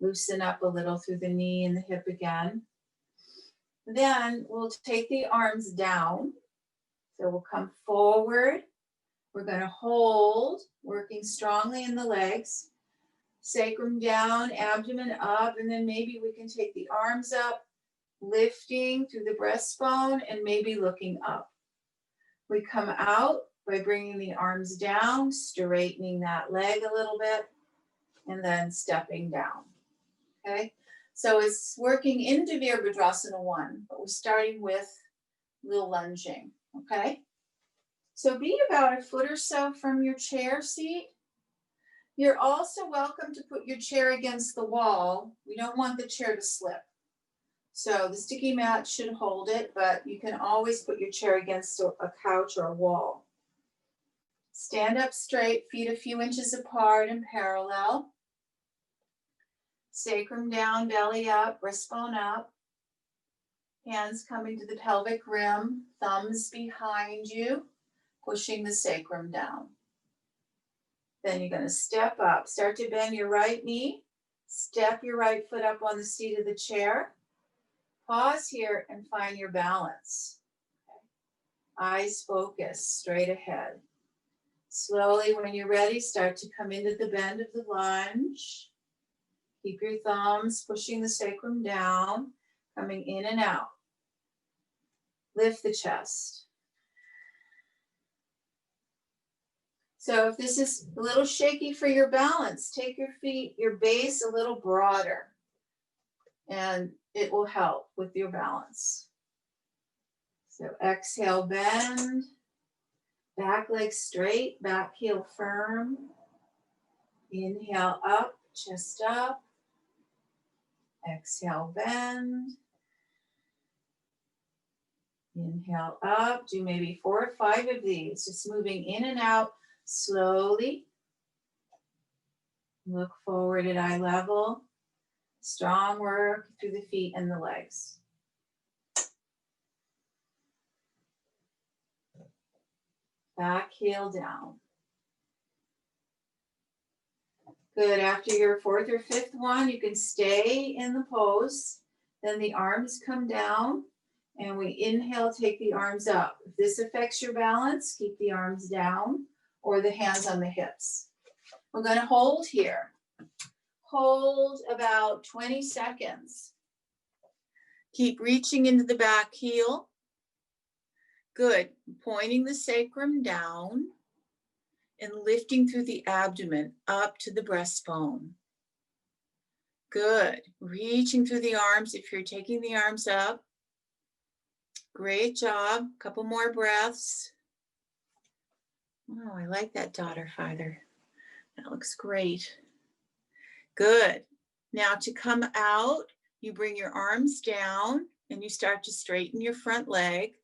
loosen up a little through the knee and the hip again. Then we'll take the arms down. So we'll come forward. We're going to hold, working strongly in the legs. Sacrum down, abdomen up, and then maybe we can take the arms up, lifting through the breastbone and maybe looking up. We come out by bringing the arms down, straightening that leg a little bit, and then stepping down. Okay, so it's working into Virabhadrasana 1, but we're starting with little lunging. Okay, so be about a foot or so from your chair seat. You're also welcome to put your chair against the wall. We don't want the chair to slip. So the sticky mat should hold it, but you can always put your chair against a couch or a wall. Stand up straight, feet a few inches apart and parallel. Sacrum down, belly up, breastbone up. Hands coming to the pelvic rim, thumbs behind you, pushing the sacrum down. Then you're going to step up. Start to bend your right knee. Step your right foot up on the seat of the chair. Pause here and find your balance. Okay. Eyes focus straight ahead. Slowly, when you're ready, start to come into the bend of the lunge. Keep your thumbs pushing the sacrum down, coming in and out. Lift the chest. So if this is a little shaky for your balance, take your feet, your base a little broader, and it will help with your balance. So exhale, bend, back leg straight, back heel firm. Inhale up, chest up. Exhale, bend. Inhale up, do maybe 4 or 5 of these, just moving in and out slowly. Look forward at eye level. Strong work through the feet and the legs. Back heel down. Good. After your 4th or 5th one, you can stay in the pose. Then the arms come down And we inhale, take the arms up. If this affects your balance, keep the arms down or the hands on the hips. We're going to hold here. Hold about 20 seconds. Keep reaching into the back heel. Good. Pointing the sacrum down and lifting through the abdomen up to the breastbone. Good. Reaching through the arms if you're taking the arms up. Great job. Couple more breaths. Oh, I like that, daughter, father. That looks great. Good. Now to come out, you bring your arms down and you start to straighten your front leg.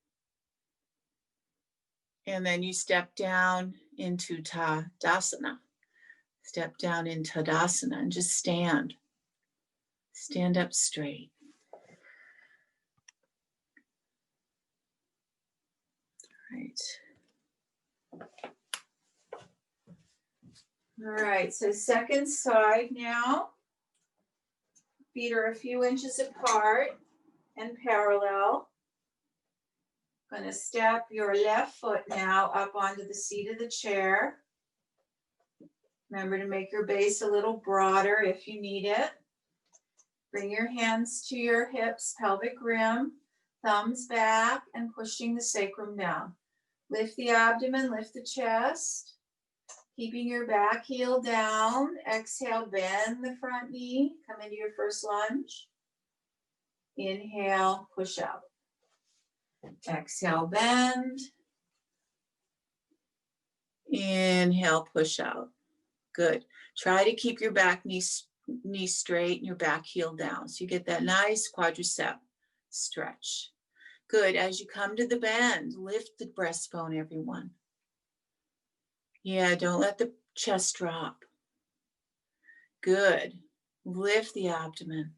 And then you step down into Tadasana. Step down in Tadasana and just stand. Stand up straight. All right, so second side now. Feet are a few inches apart and parallel. Going to step your left foot now up onto the seat of the chair. Remember to make your base a little broader if you need it. Bring your hands to your hips, pelvic rim, thumbs back, and pushing the sacrum down. Lift the abdomen, lift the chest. Keeping your back heel down. Exhale, bend the front knee. Come into your first lunge. Inhale, push out. Exhale, bend. Inhale, push out. Good. Try to keep your back knee straight and your back heel down. So you get that nice quadricep stretch. Good. As you come to the bend, lift the breastbone, everyone. Yeah, don't let the chest drop. Good. Lift the abdomen.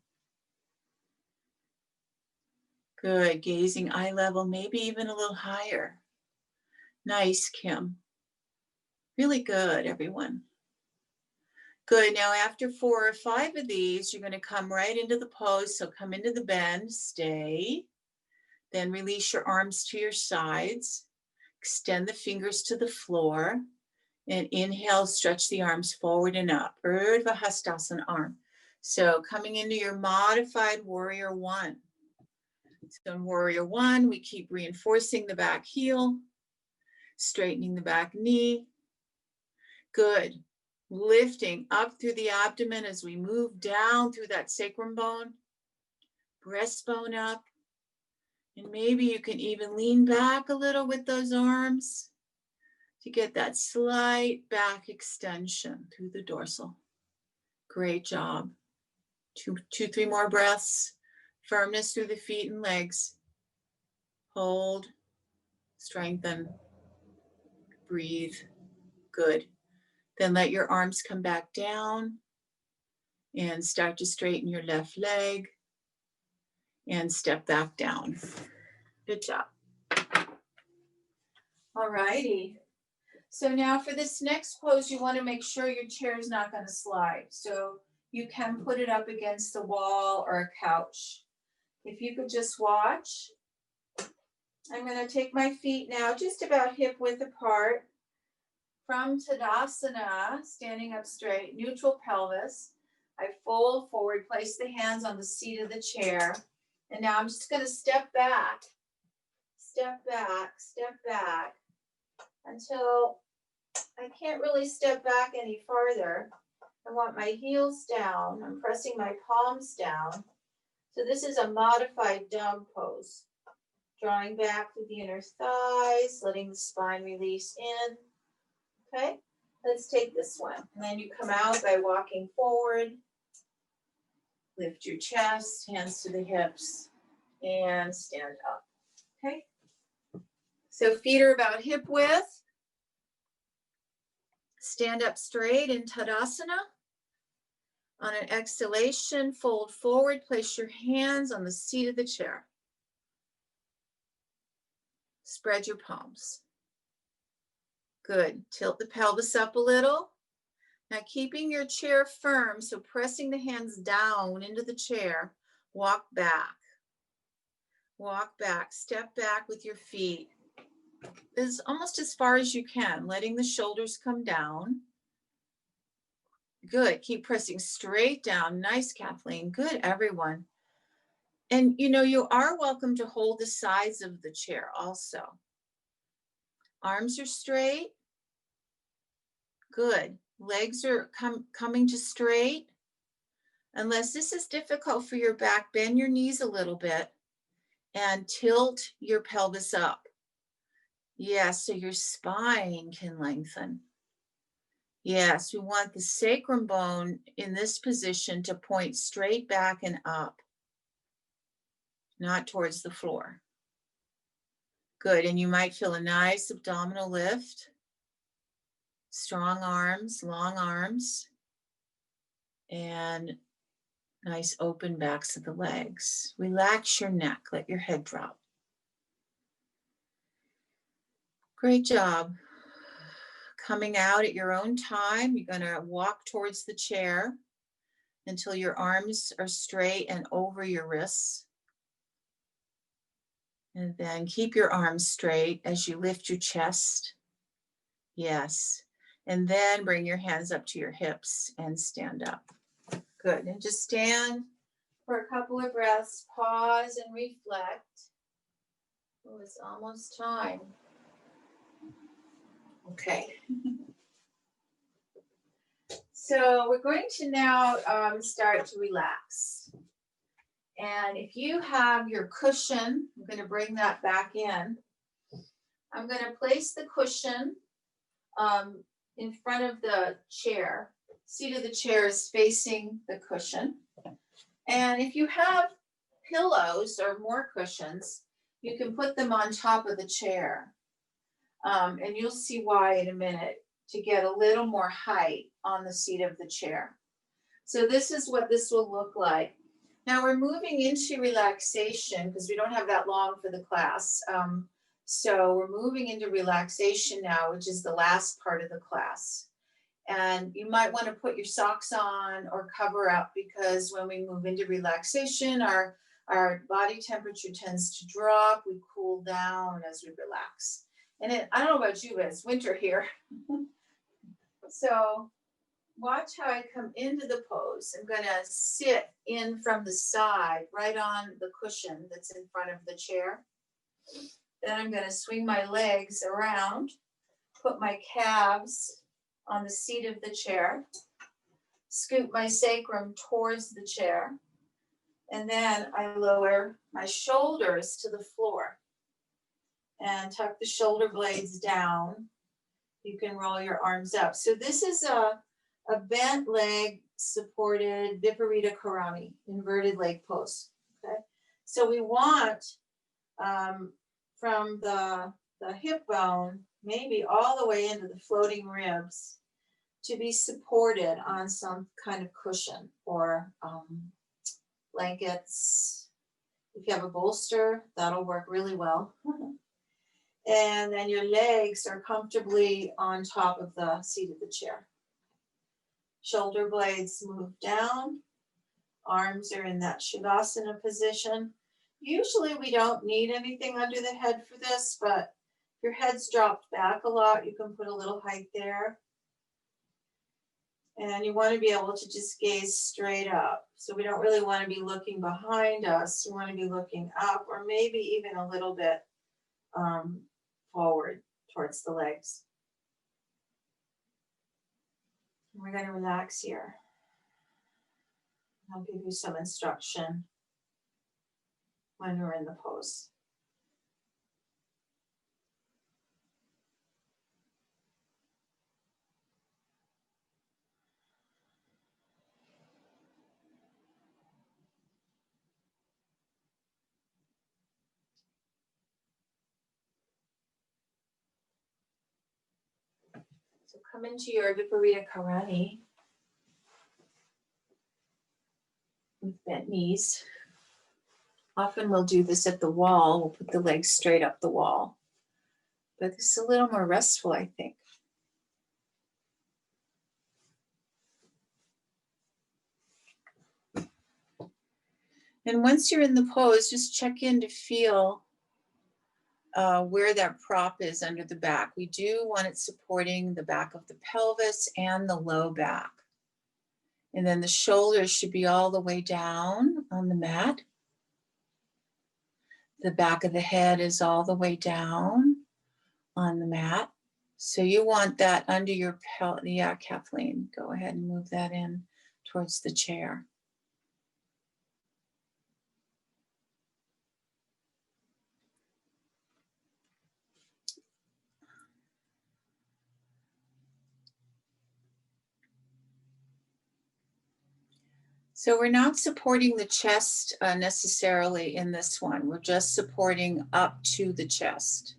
Good. Gazing eye level, maybe even a little higher. Nice, Kim. Really good, everyone. Good. Now, after 4 or 5 of these, you're going to come right into the pose. So come into the bend, stay. Then release your arms to your sides. Extend the fingers to the floor. And inhale, stretch the arms forward and up. Urdhva Hastasana arm. So coming into your modified warrior 1. So in warrior 1, we keep reinforcing the back heel, straightening the back knee. Good. Lifting up through the abdomen as we move down through that sacrum bone, breastbone up. And maybe you can even lean back a little with those arms to get that slight back extension through the dorsal. Great job. 3 more breaths. Firmness through the feet and legs. Hold, strengthen, breathe. Good. Then let your arms come back down and start to straighten your left leg and step back down. Good job. All righty. So now for this next pose, you want to make sure your chair is not going to slide. So you can put it up against the wall or a couch. If you could just watch. I'm going to take my feet now just about hip width apart. From Tadasana, standing up straight, neutral pelvis. I fold forward, place the hands on the seat of the chair. And now I'm just going to step back, until I can't really step back any farther. I want my heels down. I'm pressing my palms down. So this is a modified dog pose. Drawing back through the inner thighs, letting the spine release in. Okay, let's take this one. And then you come out by walking forward. Lift your chest, hands to the hips, and stand up. Okay, so feet are about hip width. Stand up straight in Tadasana. On an exhalation, fold forward, place your hands on the seat of the chair. Spread your palms. Good. Tilt the pelvis up a little. Now keeping your chair firm, so pressing the hands down into the chair, walk back. Walk back, step back with your feet as almost as far as you can, letting the shoulders come down. Good. Keep pressing straight down. Nice, Kathleen. Good, everyone. And you are welcome to hold the sides of the chair also. Arms are straight. Good. Legs are coming to straight. Unless this is difficult for your back, bend your knees a little bit and tilt your pelvis up. Yes, so your spine can lengthen. Yes, we want the sacrum bone in this position to point straight back and up, not towards the floor. Good, and you might feel a nice abdominal lift, strong arms, long arms, and nice open backs of the legs. Relax your neck, let your head drop. Great job. Coming out at your own time, you're going to walk towards the chair until your arms are straight and over your wrists. And then keep your arms straight as you lift your chest. Yes. And then bring your hands up to your hips and stand up. Good. And just stand for a couple of breaths. Pause and reflect. Oh, it's almost time. Okay. So we're going to now start to relax. And if you have your cushion, I'm going to bring that back in. I'm going to place the cushion in front of the chair. Seat of the chair is facing the cushion. And if you have pillows or more cushions, you can put them on top of the chair. And you'll see why in a minute, to get a little more height on the seat of the chair. So this is what this will look like. Now we're moving into relaxation because we don't have that long for the class. So we're moving into relaxation now, which is the last part of the class. And you might want to put your socks on or cover up because when we move into relaxation, our body temperature tends to drop. We cool down as we relax. And I don't know about you, but it's winter here. So watch how I come into the pose. I'm going to sit in from the side, right on the cushion that's in front of the chair. Then I'm going to swing my legs around, put my calves on the seat of the chair, scoot my sacrum towards the chair, and then I lower my shoulders to the floor and tuck the shoulder blades down. You can roll your arms up. So this is a bent leg supported Viparita Karani, inverted leg pose. Okay, so we want from the hip bone, maybe all the way into the floating ribs, to be supported on some kind of cushion or blankets. If you have a bolster, that'll work really well. And then your legs are comfortably on top of the seat of the chair. Shoulder blades move down. Arms are in that Shavasana position. Usually we don't need anything under the head for this, but if your head's dropped back a lot, you can put a little height there. And you want to be able to just gaze straight up. So we don't really want to be looking behind us. We want to be looking up or maybe even a little bit forward towards the legs. We're going to relax here. I'll give you some instruction when we're in the pose. So come into your Viparita Karani with bent knees. Often we'll do this at the wall. We'll put the legs straight up the wall. But this is a little more restful, I think. And once you're in the pose, just check in to feel where that prop is under the back. We do want it supporting the back of the pelvis and the low back. And then the shoulders should be all the way down on the mat. The back of the head is all the way down on the mat. So you want that under your pelvis. Yeah, Kathleen, go ahead and move that in towards the chair. So we're not supporting the chest necessarily in this one. We're just supporting up to the chest.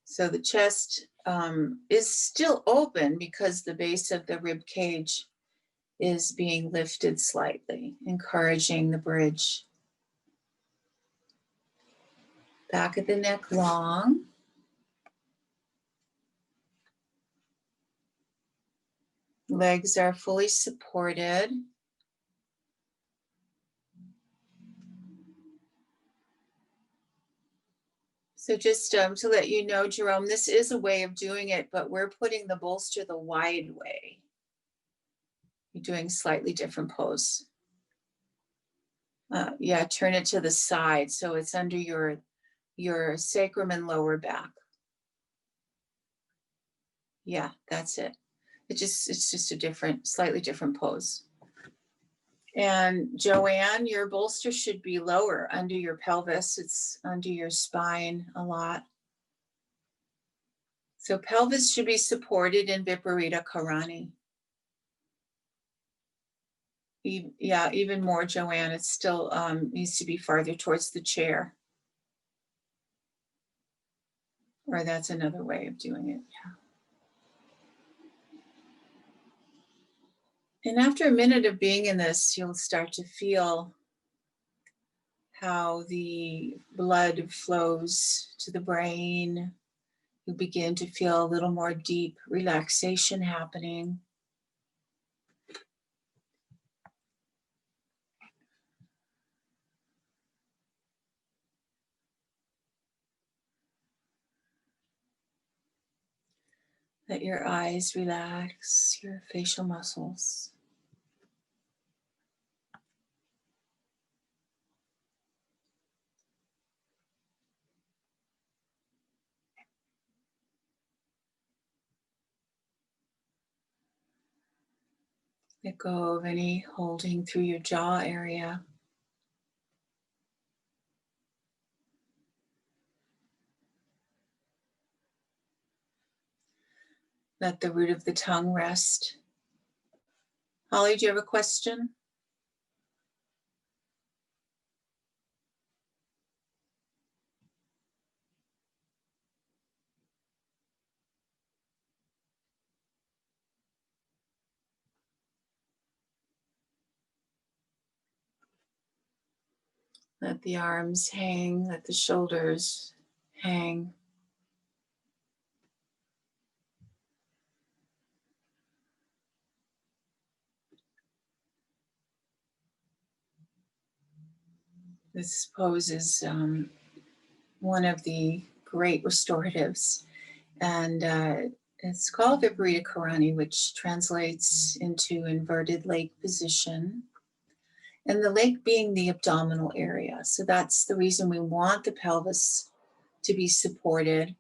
So the chest is still open because the base of the rib cage is being lifted slightly, encouraging the bridge. Back of the neck long. Legs are fully supported. So just to let you know, Jerome, this is a way of doing it, but we're putting the bolster the wide way. You're doing slightly different pose. Yeah, turn it to the side so it's under your sacrum and lower back. Yeah, that's it. It's just a different, slightly different pose. And Joanne, your bolster should be lower under your pelvis. It's under your spine a lot. So pelvis should be supported in Viparita Karani. Yeah, even more, Joanne. It still needs to be farther towards the chair. Or that's another way of doing it, yeah. And after a minute of being in this, you'll start to feel how the blood flows to the brain. You begin to feel a little more deep relaxation happening. Let your eyes relax, your facial muscles. Let go of any holding through your jaw area. Let the root of the tongue rest. Holly, do you have a question? Let the arms hang, let the shoulders hang. This pose is one of the great restoratives, and it's called Viparita Karani, which translates into inverted lake position. And the lake being the abdominal area. So that's the reason we want the pelvis to be supported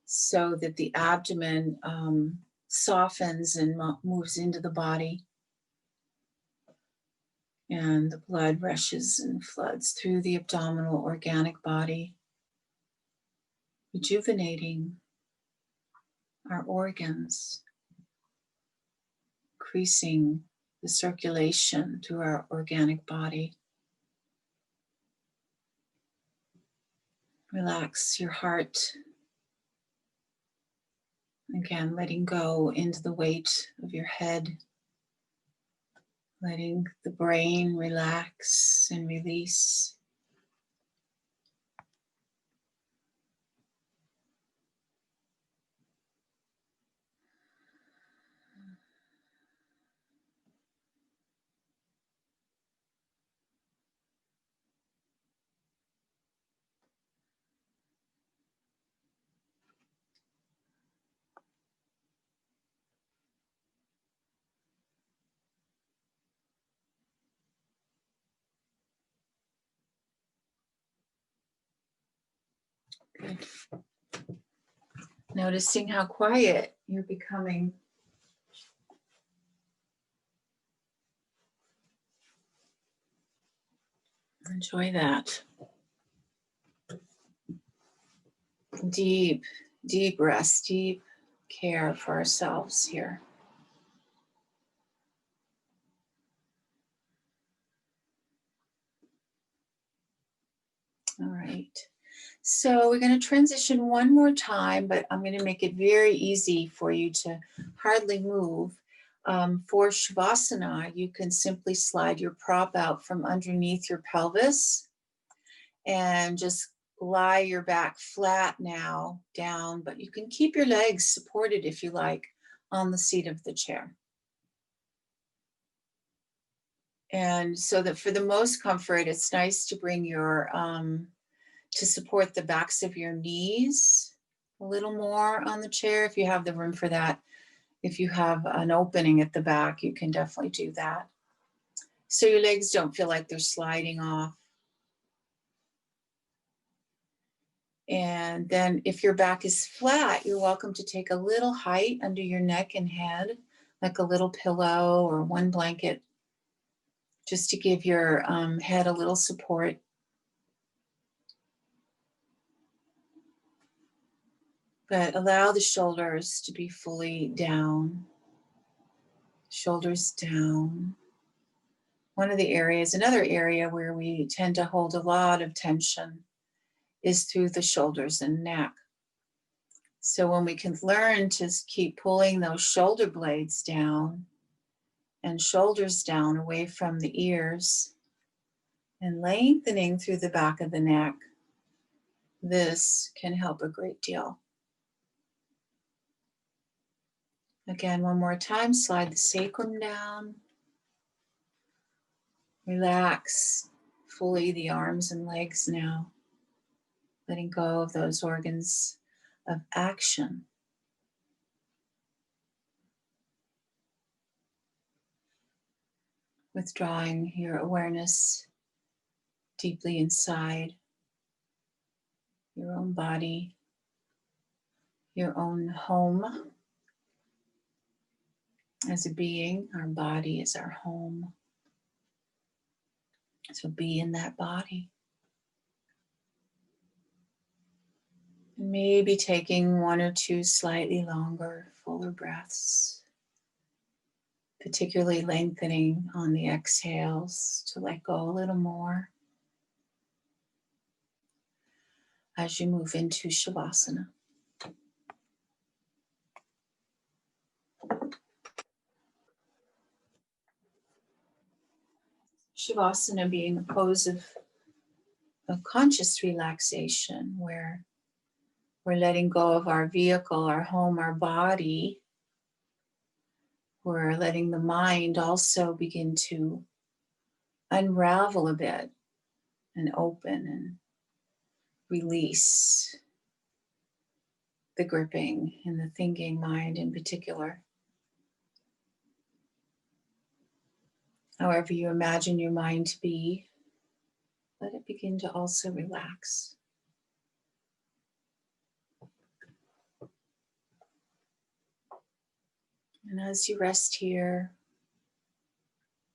so that the abdomen softens and moves into the body. And the blood rushes and floods through the abdominal organic body, rejuvenating our organs, increasing the circulation through our organic body. Relax your heart. Again, letting go into the weight of your head, letting the brain relax and release. Good. Noticing how quiet you're becoming. Enjoy that. Deep, deep rest, deep care for ourselves here. All right. So we're going to transition one more time, but I'm going to make it very easy for you to hardly move. For Shavasana, you can simply slide your prop out from underneath your pelvis and just lie your back flat now down, but you can keep your legs supported if you like on the seat of the chair. And so that for the most comfort, it's nice to bring your, to support the backs of your knees a little more on the chair if you have the room for that. If you have an opening at the back, you can definitely do that. So your legs don't feel like they're sliding off. And then if your back is flat, you're welcome to take a little height under your neck and head, like a little pillow or one blanket, just to give your head a little support. But allow the shoulders to be fully down. Shoulders down. Another area where we tend to hold a lot of tension is through the shoulders and neck. So when we can learn to keep pulling those shoulder blades down and shoulders down away from the ears and lengthening through the back of the neck, this can help a great deal. Again, one more time, slide the sacrum down. Relax fully the arms and legs now, letting go of those organs of action. Withdrawing your awareness deeply inside your own body, your own home. As a being, our body is our home. So be in that body. And maybe taking one or two slightly longer, fuller breaths, particularly lengthening on the exhales to let go a little more as you move into Shavasana. Shavasana being a pose of conscious relaxation where we're letting go of our vehicle, our home, our body. We're letting the mind also begin to unravel a bit and open and release the gripping and the thinking mind in particular. However you imagine your mind to be, let it begin to also relax. And as you rest here,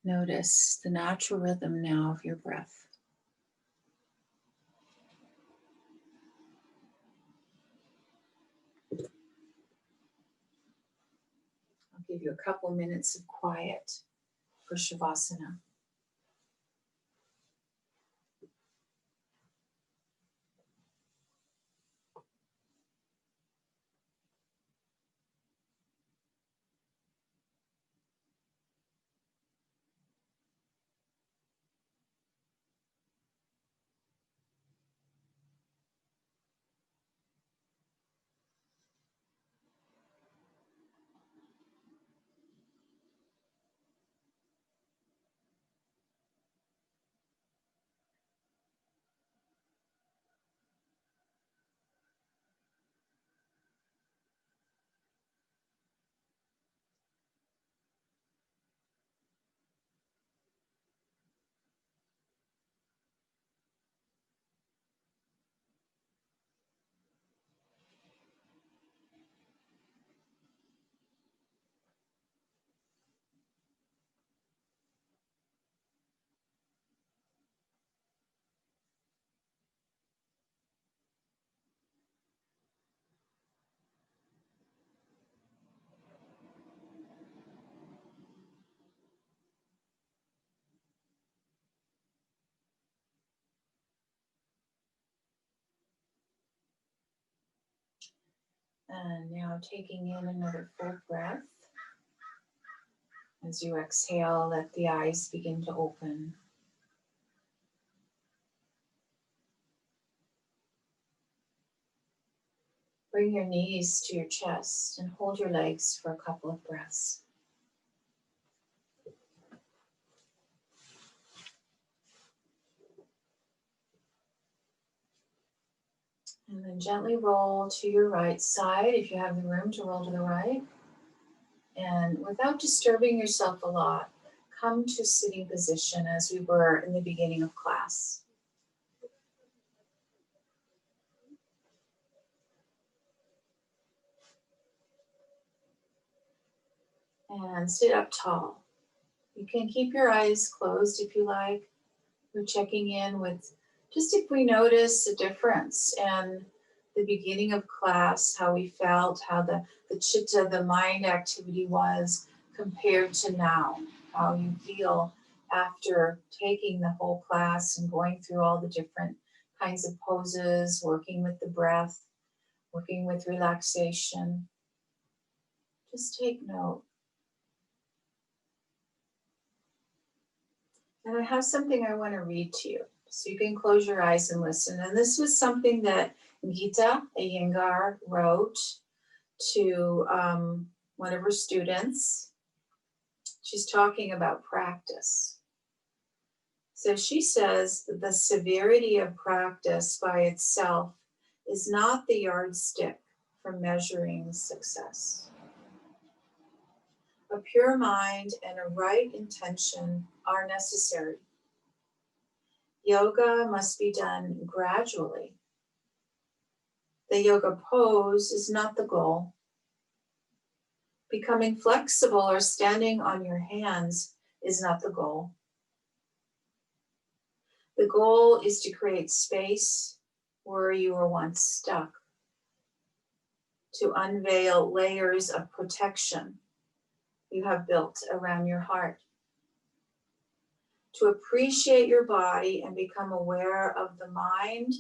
notice the natural rhythm now of your breath. I'll give you a couple minutes of quiet for Shavasana. And now taking in another full breath. As you exhale, let the eyes begin to open. Bring your knees to your chest and hold your legs for a couple of breaths. And then gently roll to your right side if you have the room to roll to the right. And without disturbing yourself a lot, come to sitting position as we were in the beginning of class. And sit up tall. You can keep your eyes closed if you like. We're checking in with just if we notice a difference in the beginning of class, how we felt, how the chitta, the mind activity was compared to now, how you feel after taking the whole class and going through all the different kinds of poses, working with the breath, working with relaxation. Just take note. And I have something I want to read to you. So you can close your eyes and listen. And this was something that Gita Iyengar wrote to one of her students. She's talking about practice. So she says that the severity of practice by itself is not the yardstick for measuring success. A pure mind and a right intention are necessary. Yoga must be done gradually. The yoga pose is not the goal. Becoming flexible or standing on your hands is not the goal. The goal is to create space where you were once stuck, to unveil layers of protection you have built around your heart, to appreciate your body and become aware of the mind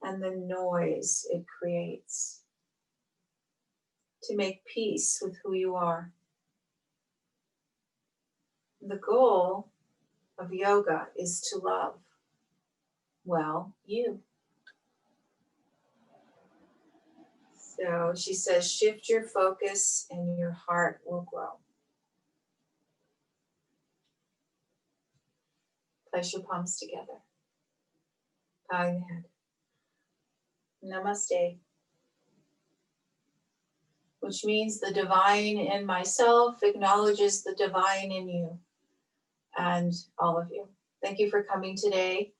and the noise it creates, to make peace with who you are. The goal of yoga is to love, well, you. So she says, shift your focus and your heart will grow. Place your palms together. Bowing the head. Namaste. Which means the divine in myself acknowledges the divine in you and all of you. Thank you for coming today.